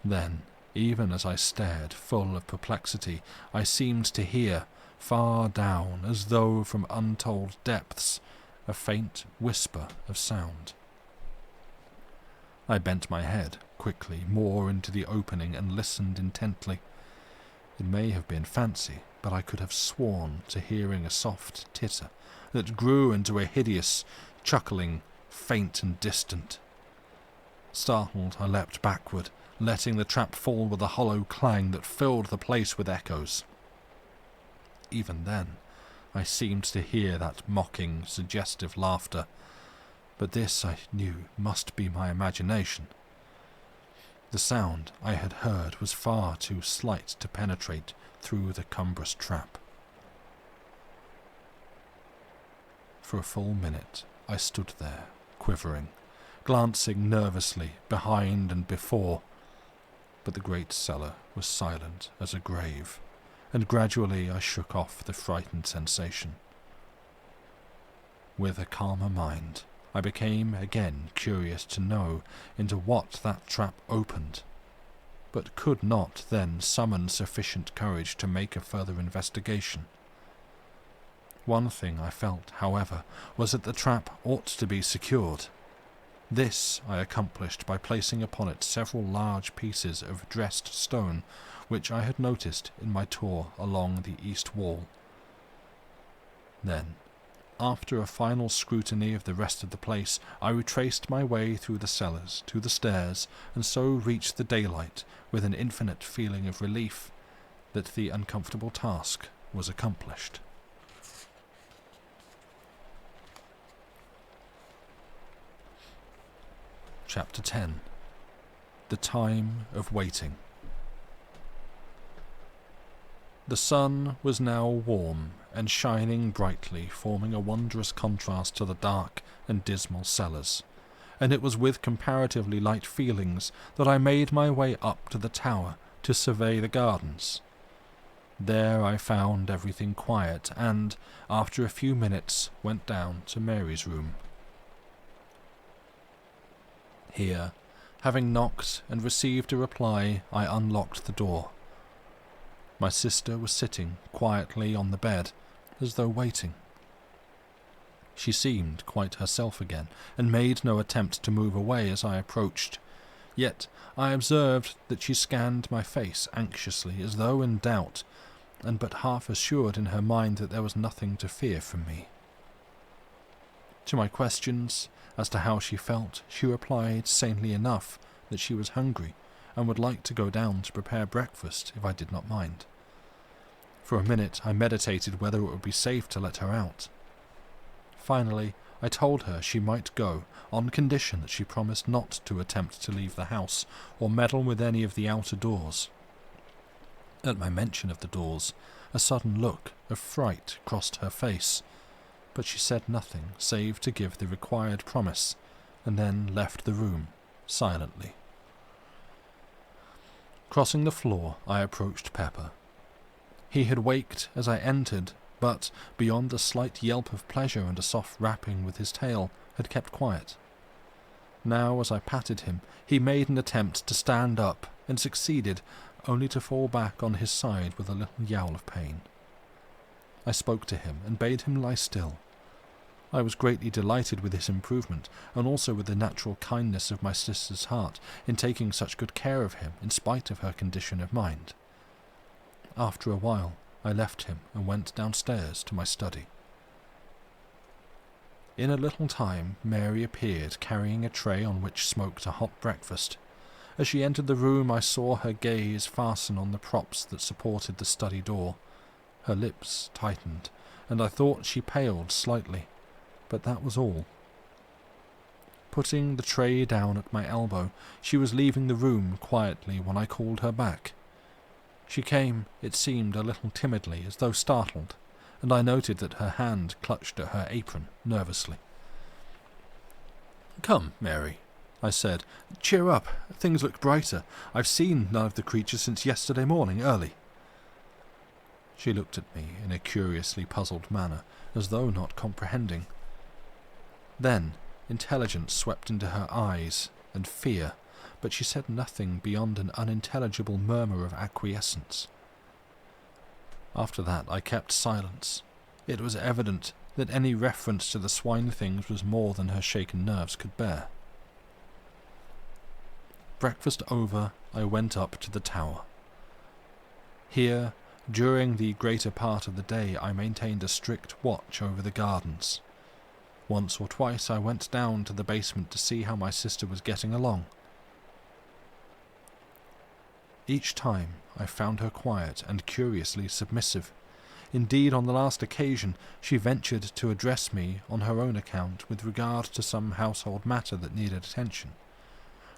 Then, even as I stared, full of perplexity, I seemed to hear, far down, as though from untold depths, a faint whisper of sound. I bent my head, quickly, more into the opening and listened intently. It may have been fancy, but I could have sworn to hearing a soft titter that grew into a hideous, chuckling, faint and distant. Startled, I leapt backward, letting the trap fall with a hollow clang that filled the place with echoes. Even then, I seemed to hear that mocking, suggestive laughter, but this I knew must be my imagination. The sound I had heard was far too slight to penetrate through the cumbrous trap. For a full minute I stood there, quivering, glancing nervously behind and before, but the great cellar was silent as a grave, and gradually I shook off the frightened sensation. With a calmer mind, I became again curious to know into what that trap opened, but could not then summon sufficient courage to make a further investigation. One thing I felt, however, was that the trap ought to be secured. This I accomplished by placing upon it several large pieces of dressed stone which I had noticed in my tour along the east wall. Then, after a final scrutiny of the rest of the place, I retraced my way through the cellars to the stairs, and so reached the daylight with an infinite feeling of relief that the uncomfortable task was accomplished. Chapter 10. The Time of Waiting. The sun was now warm and shining brightly, forming a wondrous contrast to the dark and dismal cellars, and it was with comparatively light feelings that I made my way up to the tower to survey the gardens. There I found everything quiet, and, after a few minutes, went down to Mary's room. Here, having knocked and received a reply, I unlocked the door. My sister was sitting quietly on the bed, as though waiting. She seemed quite herself again, and made no attempt to move away as I approached, Yet I observed that she scanned my face anxiously, as though in doubt, and but half assured in her mind that there was nothing to fear from me. To my questions as to how she felt, she replied sanely enough that she was hungry and would like to go down to prepare breakfast if I did not mind. For a minute I meditated whether it would be safe to let her out. Finally, I told her she might go, on condition that she promised not to attempt to leave the house or meddle with any of the outer doors. At my mention of the doors, a sudden look of fright crossed her face, but she said nothing save to give the required promise, and then left the room, silently. Crossing the floor, I approached Pepper. He had waked as I entered, but, beyond a slight yelp of pleasure and a soft rapping with his tail, had kept quiet. Now, as I patted him, he made an attempt to stand up, and succeeded, only to fall back on his side with a little yowl of pain. I spoke to him, and bade him lie still. I was greatly delighted with his improvement, and also with the natural kindness of my sister's heart in taking such good care of him in spite of her condition of mind. After a while, I left him and went downstairs to my study. In a little time, Mary appeared, carrying a tray on which smoked a hot breakfast. As she entered the room, I saw her gaze fasten on the props that supported the study door. Her lips tightened, and I thought she paled slightly, but that was all. Putting the tray down at my elbow, she was leaving the room quietly when I called her back. She came, it seemed, a little timidly, as though startled, and I noted that her hand clutched at her apron nervously. "Come, Mary," I said. "Cheer up. Things look brighter. I've seen none of the creatures since yesterday morning early." She looked at me in a curiously puzzled manner, as though not comprehending. Then intelligence swept into her eyes, and fear, but she said nothing beyond an unintelligible murmur of acquiescence. After that I kept silence. It was evident that any reference to the swine things was more than her shaken nerves could bear. Breakfast over, I went up to the tower. Here, during the greater part of the day, I maintained a strict watch over the gardens. Once or twice I went down to the basement to see how my sister was getting along. Each time I found her quiet and curiously submissive. Indeed, on the last occasion, she ventured to address me on her own account with regard to some household matter that needed attention.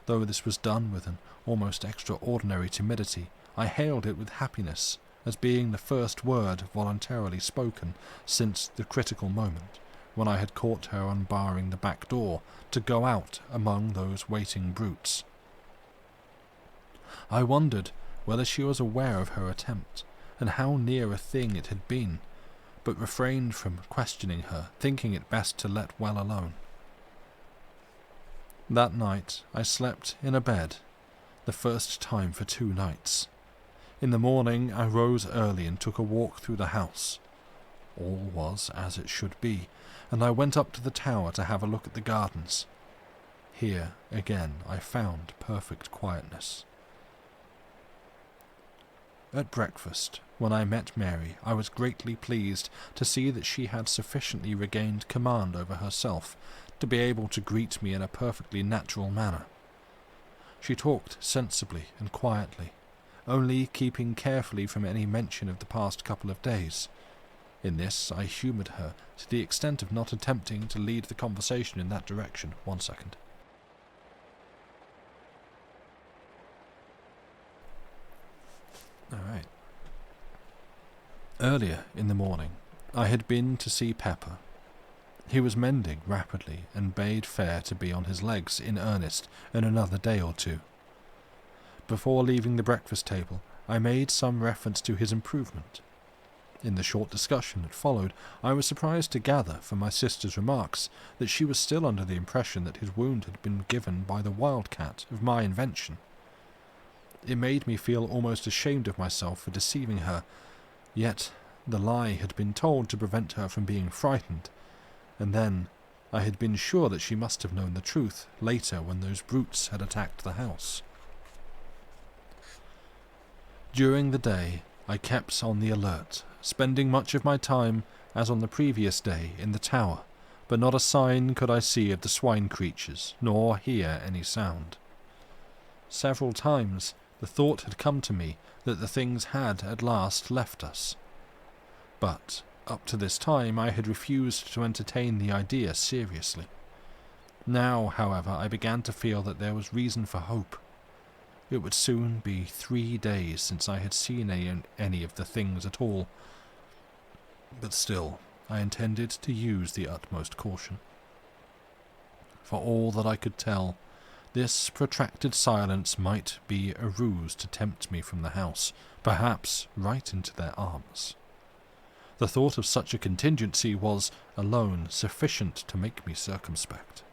Though this was done with an almost extraordinary timidity, I hailed it with happiness, as being the first word voluntarily spoken since the critical moment, when I had caught her unbarring the back door to go out among those waiting brutes. I wondered whether she was aware of her attempt, and how near a thing it had been, but refrained from questioning her, thinking it best to let well alone. That night I slept in a bed, the first time for 2 nights. In the morning I rose early and took a walk through the house. All was as it should be, and I went up to the tower to have a look at the gardens. Here, again, I found perfect quietness. At breakfast, when I met Mary, I was greatly pleased to see that she had sufficiently regained command over herself to be able to greet me in a perfectly natural manner. She talked sensibly and quietly, only keeping carefully from any mention of the past couple of days. In this I humoured her to the extent of not attempting to lead the conversation in that direction. 1 second. Alright. Earlier in the morning, I had been to see Pepper. He was mending rapidly and bade fair to be on his legs in earnest in another day or 2. Before leaving the breakfast table, I made some reference to his improvement. In the short discussion that followed, I was surprised to gather from my sister's remarks that she was still under the impression that his wound had been given by the wildcat of my invention. It made me feel almost ashamed of myself for deceiving her, yet the lie had been told to prevent her from being frightened, and then I had been sure that she must have known the truth later when those brutes had attacked the house. During the day, I kept on the alert, spending much of my time, as on the previous day, in the tower, but not a sign could I see of the swine creatures, nor hear any sound. Several times the thought had come to me that the things had at last left us. But up to this time I had refused to entertain the idea seriously. Now, however, I began to feel that there was reason for hope. It would soon be 3 days since I had seen any of the things at all, but still I intended to use the utmost caution. For all that I could tell, this protracted silence might be a ruse to tempt me from the house, perhaps right into their arms. The thought of such a contingency was, alone, sufficient to make me circumspect.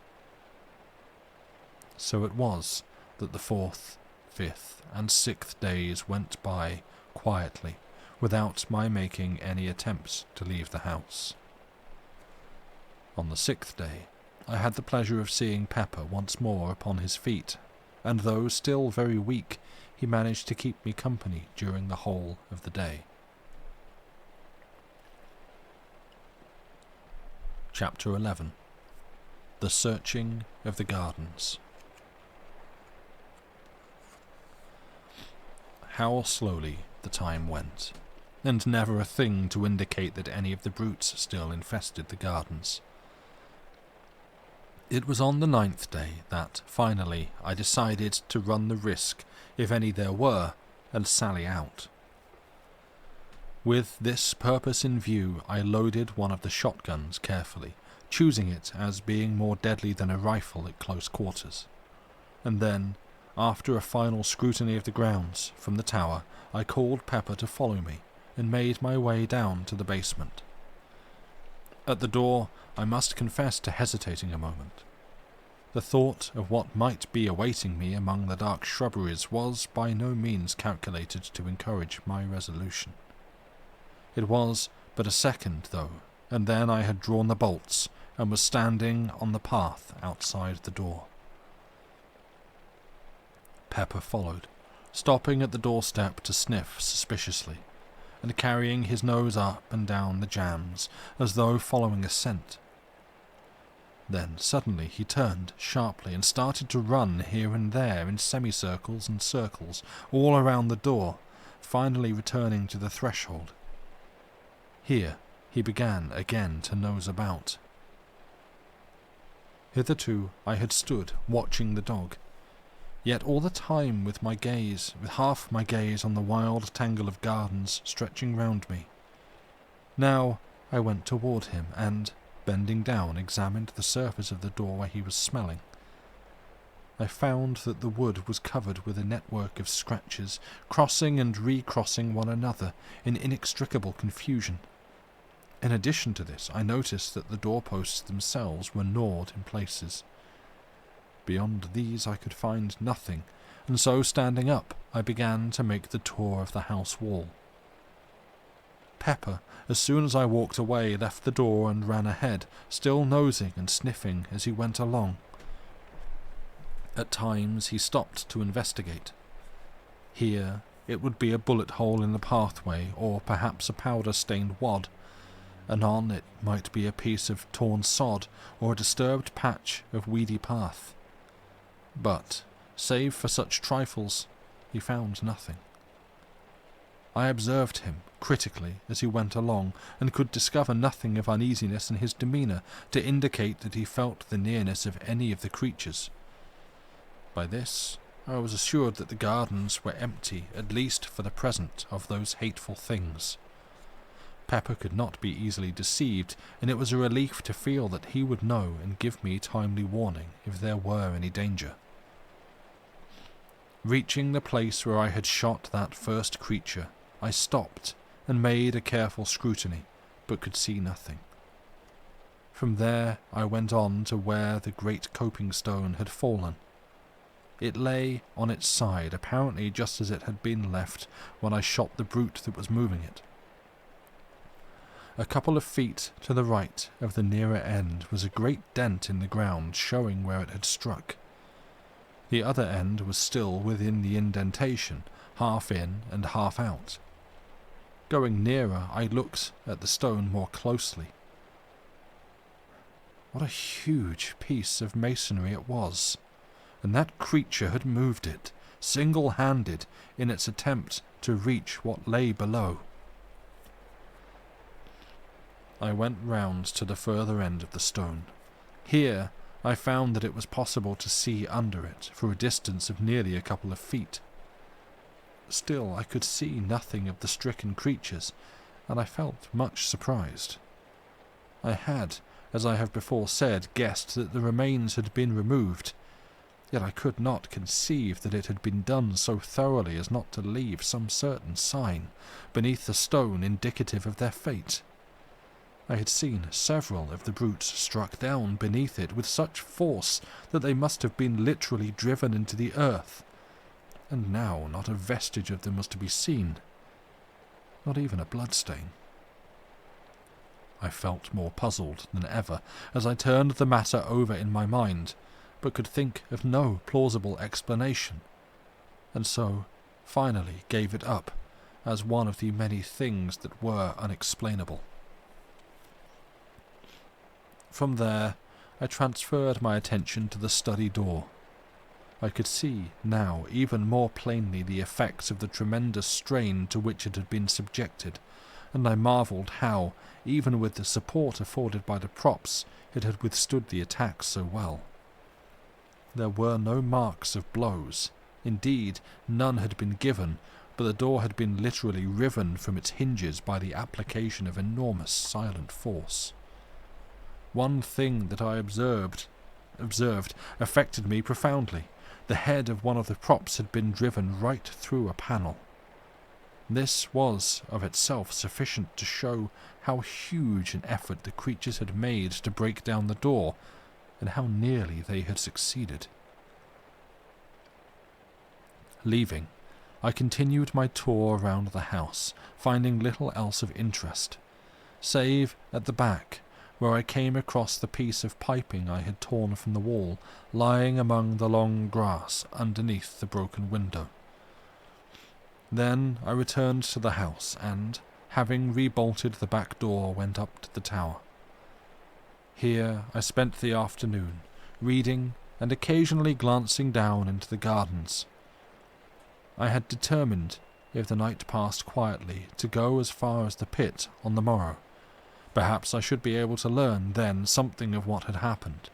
So it was that the 4th, 5th, and 6th days went by quietly, without my making any attempts to leave the house. On the 6th day, I had the pleasure of seeing Pepper once more upon his feet, and though still very weak, he managed to keep me company during the whole of the day. Chapter 11. The Searching of the Gardens. How slowly the time went, and never a thing to indicate that any of the brutes still infested the gardens. It was on the 9th day that, finally, I decided to run the risk, if any there were, and sally out. With this purpose in view, I loaded one of the shotguns carefully, choosing it as being more deadly than a rifle at close quarters. And then, after a final scrutiny of the grounds from the tower, I called Pepper to follow me, and made my way down to the basement. At the door, I must confess to hesitating a moment. The thought of what might be awaiting me among the dark shrubberies was by no means calculated to encourage my resolution. It was but a second, though, and then I had drawn the bolts, and was standing on the path outside the door. Pepper followed, stopping at the doorstep to sniff suspiciously, and carrying his nose up and down the jambs, as though following a scent. Then suddenly he turned sharply and started to run here and there in semicircles and circles all around the door, finally returning to the threshold. Here he began again to nose about. Hitherto I had stood watching the dog, yet all the time with half my gaze on the wild tangle of gardens stretching round me. Now I went toward him and, bending down, examined the surface of the door where he was smelling. I found that the wood was covered with a network of scratches, crossing and recrossing one another in inextricable confusion. In addition to this, I noticed that the doorposts themselves were gnawed in places. Beyond these I could find nothing, and so standing up, I began to make the tour of the house wall. Pepper, as soon as I walked away, left the door and ran ahead, still nosing and sniffing as he went along. At times he stopped to investigate. Here it would be a bullet hole in the pathway, or perhaps a powder-stained wad. Anon it might be a piece of torn sod, or a disturbed patch of weedy path. But, save for such trifles, he found nothing. I observed him critically as he went along, and could discover nothing of uneasiness in his demeanour to indicate that he felt the nearness of any of the creatures. By this I was assured that the gardens were empty, at least for the present, of those hateful things. Pepper could not be easily deceived, and it was a relief to feel that he would know and give me timely warning if there were any danger. Reaching the place where I had shot that first creature, I stopped and made a careful scrutiny, but could see nothing. From there I went on to where the great coping stone had fallen. It lay on its side, apparently just as it had been left when I shot the brute that was moving it. A couple of feet to the right of the nearer end was a great dent in the ground showing where it had struck. The other end was still within the indentation, half in and half out. Going nearer, I looked at the stone more closely. What a huge piece of masonry it was, and that creature had moved it, single-handed, in its attempt to reach what lay below. I went round to the further end of the stone. Here I found that it was possible to see under it for a distance of nearly a couple of feet. Still, I could see nothing of the stricken creatures, and I felt much surprised. I had, as I have before said, guessed that the remains had been removed, yet I could not conceive that it had been done so thoroughly as not to leave some certain sign beneath the stone indicative of their fate. I had seen several of the brutes struck down beneath it with such force that they must have been literally driven into the earth, and now not a vestige of them was to be seen, not even a bloodstain. I felt more puzzled than ever as I turned the matter over in my mind, but could think of no plausible explanation, and so finally gave it up as one of the many things that were unexplainable. From there, I transferred my attention to the study door. I could see now even more plainly the effects of the tremendous strain to which it had been subjected, and I marvelled how, even with the support afforded by the props, it had withstood the attack so well. There were no marks of blows. Indeed, none had been given, but the door had been literally riven from its hinges by the application of enormous silent force. One thing that I observed affected me profoundly. The head of one of the props had been driven right through a panel. This was of itself sufficient to show how huge an effort the creatures had made to break down the door, and how nearly they had succeeded. Leaving, I continued my tour round the house, finding little else of interest, save at the back, where I came across the piece of piping I had torn from the wall, lying among the long grass underneath the broken window. Then I returned to the house and, having rebolted the back door, went up to the tower. Here I spent the afternoon, reading and occasionally glancing down into the gardens. I had determined, if the night passed quietly, to go as far as the pit on the morrow. Perhaps I should be able to learn then something of what had happened.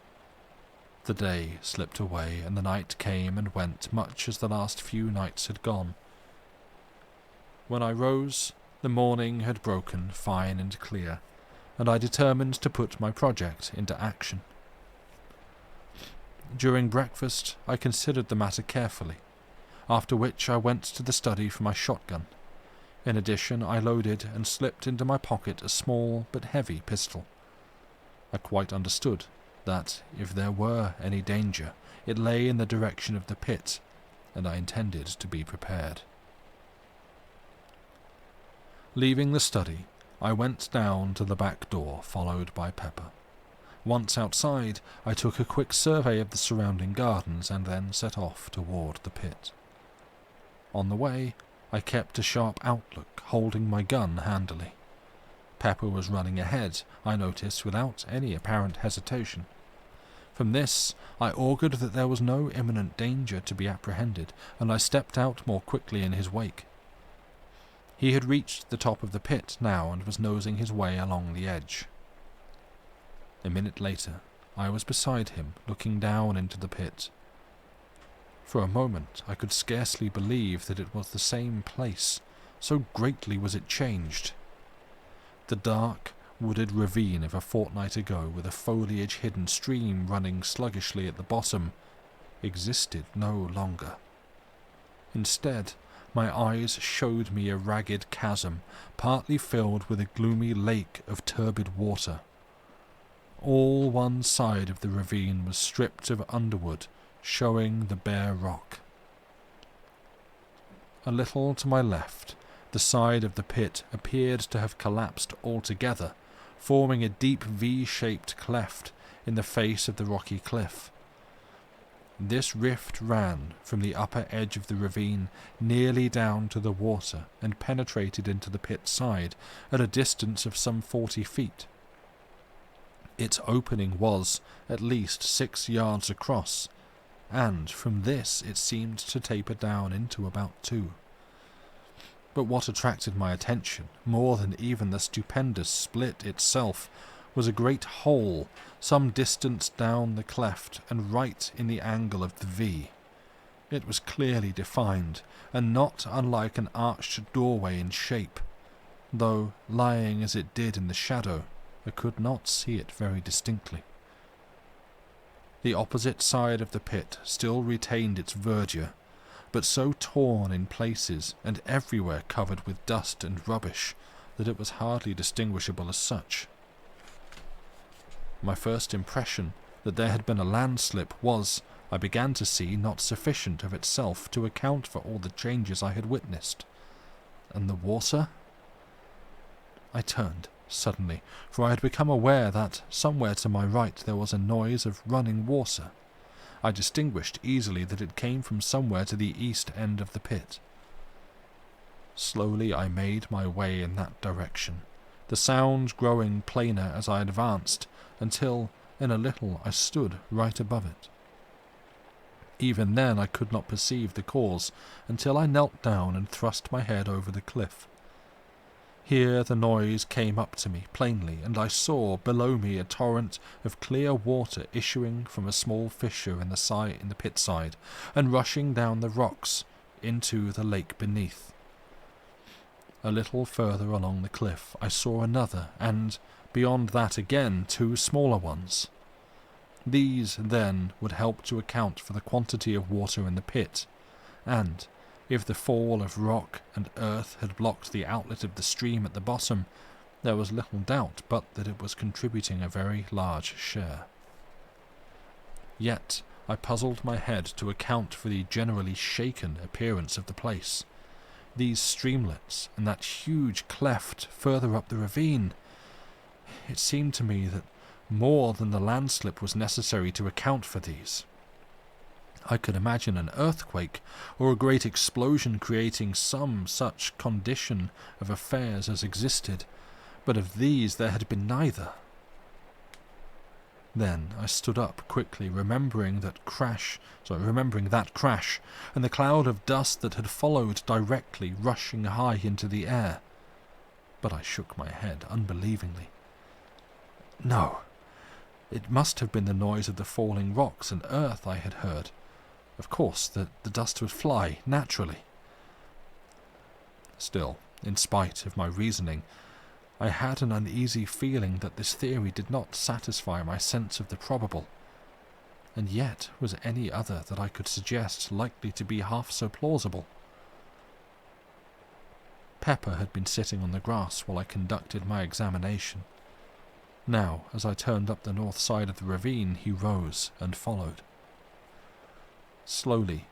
The day slipped away, and the night came and went much as the last few nights had gone. When I rose, the morning had broken fine and clear, and I determined to put my project into action. During breakfast I considered the matter carefully, after which I went to the study for my shotgun. In addition, I loaded and slipped into my pocket a small but heavy pistol. I quite understood that, if there were any danger, it lay in the direction of the pit, and I intended to be prepared. Leaving the study, I went down to the back door, followed by Pepper. Once outside, I took a quick survey of the surrounding gardens and then set off toward the pit. On the way, I kept a sharp outlook, holding my gun handily. Pepper was running ahead, I noticed, without any apparent hesitation. From this, I augured that there was no imminent danger to be apprehended, and I stepped out more quickly in his wake. He had reached the top of the pit now and was nosing his way along the edge. A minute later, I was beside him, looking down into the pit. For a moment I could scarcely believe that it was the same place, so greatly was it changed. The dark, wooded ravine of a fortnight ago, with a foliage-hidden stream running sluggishly at the bottom, existed no longer. Instead, my eyes showed me a ragged chasm, partly filled with a gloomy lake of turbid water. All one side of the ravine was stripped of underwood, showing the bare rock. A little to my left, The side of the pit appeared to have collapsed altogether, forming a deep V-shaped cleft in the face of the rocky cliff. This rift ran from the upper edge of the ravine nearly down to the water and penetrated into the pit side at a distance of some 40 feet. Its opening was at least 6 yards across, and from this it seemed to taper down into about 2. But what attracted my attention, more than even the stupendous split itself, was a great hole some distance down the cleft and right in the angle of the V. It was clearly defined, and not unlike an arched doorway in shape, though, lying as it did in the shadow, I could not see it very distinctly. The opposite side of the pit still retained its verdure, but so torn in places and everywhere covered with dust and rubbish that it was hardly distinguishable as such. My first impression that there had been a landslip was, I began to see, not sufficient of itself to account for all the changes I had witnessed. And the water? I turned suddenly, for I had become aware that somewhere to my right there was a noise of running water. I distinguished easily that it came from somewhere to the east end of the pit. Slowly I made my way in that direction, the sound growing plainer as I advanced, until, in a little, I stood right above it. Even then I could not perceive the cause, until I knelt down and thrust my head over the cliff. Here the noise came up to me plainly, and I saw below me a torrent of clear water issuing from a small fissure in the pit side, and rushing down the rocks into the lake beneath. A little further along the cliff I saw another, and, beyond that again, 2 smaller ones. These, then, would help to account for the quantity of water in the pit, and, if the fall of rock and earth had blocked the outlet of the stream at the bottom, there was little doubt but that it was contributing a very large share. Yet I puzzled my head to account for the generally shaken appearance of the place. These streamlets and that huge cleft further up the ravine. It seemed to me that more than the landslip was necessary to account for these. I could imagine an earthquake or a great explosion creating some such condition of affairs as existed, but of these there had been neither. Then I stood up quickly, remembering that crash, and the cloud of dust that had followed directly, rushing high into the air. But I shook my head unbelievingly. No, it must have been the noise of the falling rocks and earth I had heard. Of course, the dust would fly, naturally. Still, in spite of my reasoning, I had an uneasy feeling that this theory did not satisfy my sense of the probable, and yet was any other that I could suggest likely to be half so plausible. Pepper had been sitting on the grass while I conducted my examination. Now, as I turned up the north side of the ravine, he rose and followed. Slowly,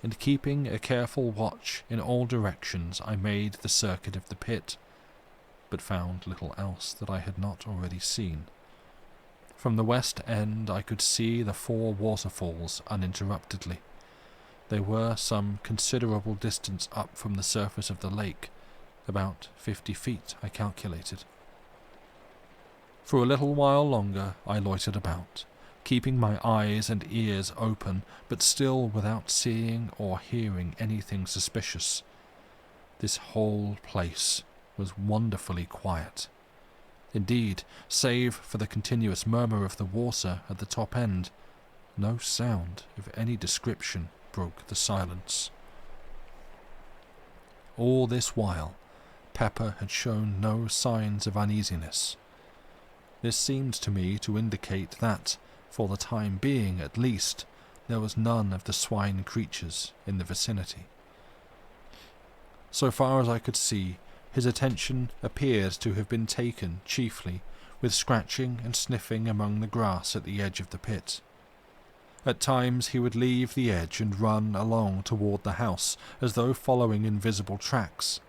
and keeping a careful watch in all directions, I made the circuit of the pit, but found little else that I had not already seen. From the west end I could see the 4 waterfalls uninterruptedly. They were some considerable distance up from the surface of the lake, about 50 feet, I calculated. For a little while longer I loitered about, keeping my eyes and ears open, but still without seeing or hearing anything suspicious. This whole place was wonderfully quiet. Indeed, save for the continuous murmur of the water at the top end, no sound of any description broke the silence. All this while, Pepper had shown no signs of uneasiness. This seemed to me to indicate that, for the time being at least, there was none of the swine creatures in the vicinity. So far as I could see, his attention appeared to have been taken chiefly with scratching and sniffing among the grass at the edge of the pit. At times he would leave the edge and run along toward the house, as though following invisible tracks.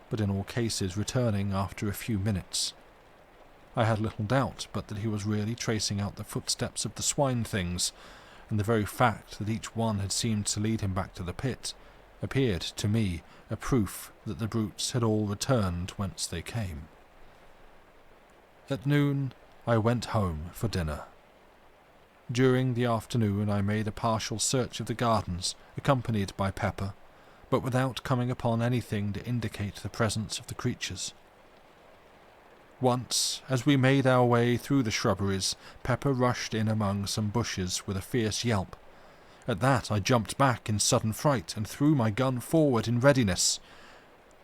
but in all cases returning after a few minutes. I had little doubt but that he was really tracing out the footsteps of the swine things, and the very fact that each one had seemed to lead him back to the pit appeared to me a proof that the brutes had all returned whence they came. At noon I went home for dinner. During the afternoon I made a partial search of the gardens, accompanied by Pepper, but without coming upon anything to indicate the presence of the creatures. Once, as we made our way through the shrubberies, Pepper rushed in among some bushes with a fierce yelp. At that I jumped back in sudden fright and threw my gun forward in readiness,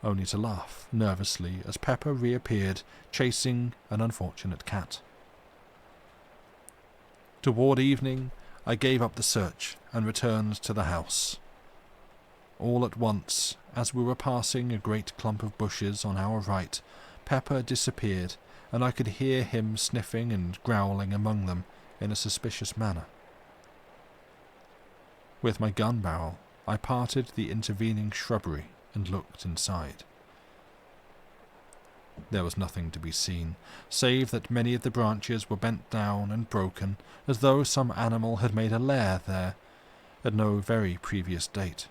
only to laugh nervously as Pepper reappeared, chasing an unfortunate cat. Toward evening, I gave up the search and returned to the house. All at once, as we were passing a great clump of bushes on our right, Pepper disappeared, and I could hear him sniffing and growling among them in a suspicious manner. With my gun barrel, I parted the intervening shrubbery and looked inside. There was nothing to be seen, save that many of the branches were bent down and broken, as though some animal had made a lair there, at no very previous date.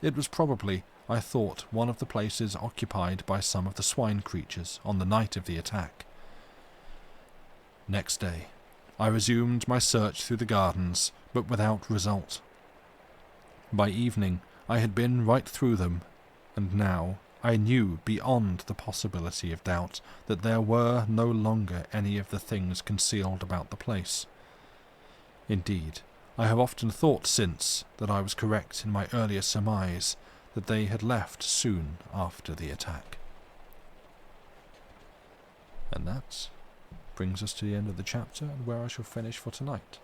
It was probably, I thought, one of the places occupied by some of the swine creatures on the night of the attack. Next day, I resumed my search through the gardens, but without result. By evening, I had been right through them, and now I knew beyond the possibility of doubt that there were no longer any of the things concealed about the place. Indeed, I have often thought since that I was correct in my earlier surmise that they had left soon after the attack. And that brings us to the end of the chapter and where I shall finish for tonight.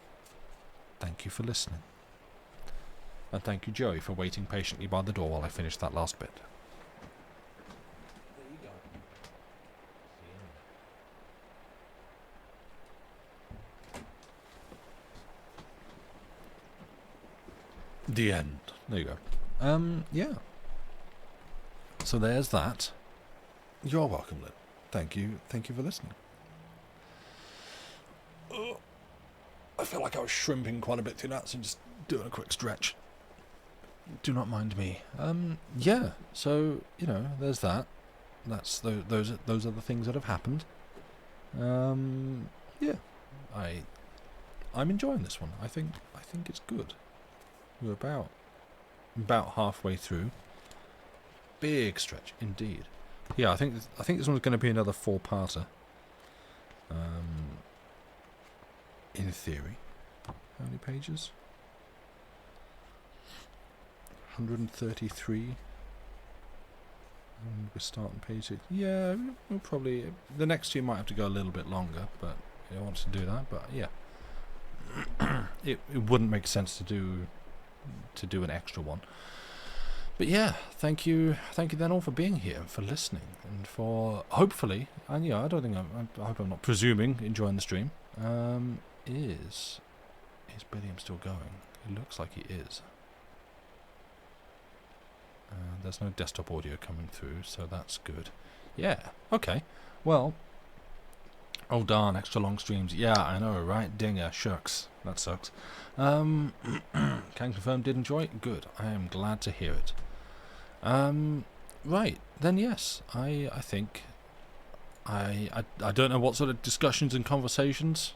Thank you for listening. And thank you, Joey, for waiting patiently by the door while I finished that last bit. There you go. The end. There you go. Yeah. So there's that. You're welcome, Lynn. Thank you for listening. I feel like I was shrimping quite a bit through that, so just doing a quick stretch. Do not mind me. Yeah. So there's that. Those are the things that have happened. Yeah. I'm enjoying this one. I think it's good. We're about halfway through. Big stretch indeed. Yeah, I think this one's going to be another 4-parter. In theory. How many pages? 133. And we're starting page 6. Yeah, we'll probably... The next two might have to go a little bit longer, but I want to do that. But yeah. it wouldn't make sense to do an extra one. But yeah, thank you then all for being here and for listening and for hopefully, and yeah, I hope I'm not presuming, enjoying the stream. Is Billiam still going? It looks like he is. There's no desktop audio coming through, so that's good. Yeah, okay. Well, oh darn, extra long streams. Yeah, I know, right? Dinger, shucks. That sucks. Can confirm did enjoy it? Good. I am glad to hear it. Right, then yes, I think I don't know what sort of discussions and conversations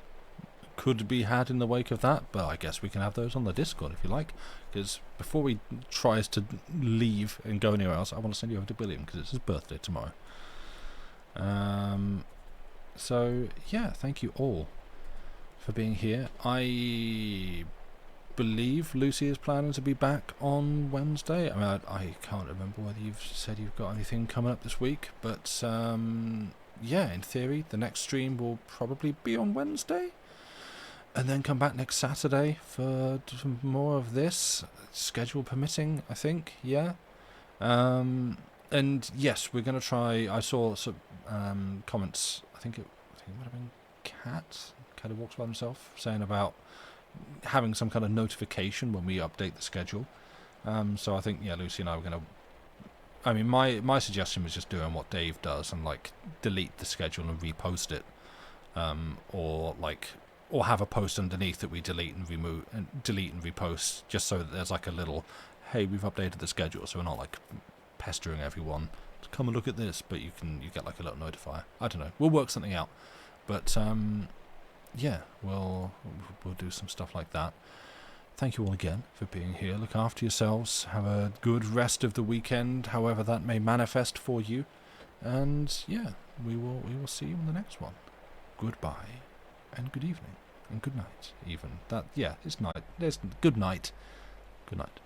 could be had in the wake of that, but I guess we can have those on the Discord if you like, because before we tries to leave and go anywhere else, I want to send you over to Billiam because it's his birthday tomorrow. So yeah, thank you all for being here. I believe Lucy is planning to be back on Wednesday. I mean, I can't remember whether you've said you've got anything coming up this week, but yeah, in theory, the next stream will probably be on Wednesday, and then come back next Saturday for some more of this, schedule permitting, I think, yeah. And yes, we're going to try, I saw some comments, I think it might have been Cat who walks by himself, saying about having some kind of notification when we update the schedule. So I think, yeah, Lucy and I were going to I mean, my suggestion was just doing what Dave does and like delete the schedule and repost it, or have a post underneath that we delete and repost, just so that there's like a little, hey, we've updated the schedule, so we're not like pestering everyone to come and look at this, but you get like a little notifier. I don't know. We'll work something out, but yeah, we'll do some stuff like that. Thank you all again for being here. Look after yourselves. Have a good rest of the weekend, however that may manifest for you. And yeah, we will see you in the next one. Goodbye, and good evening, and good night. Even that, yeah, it's night. There's good night. Good night.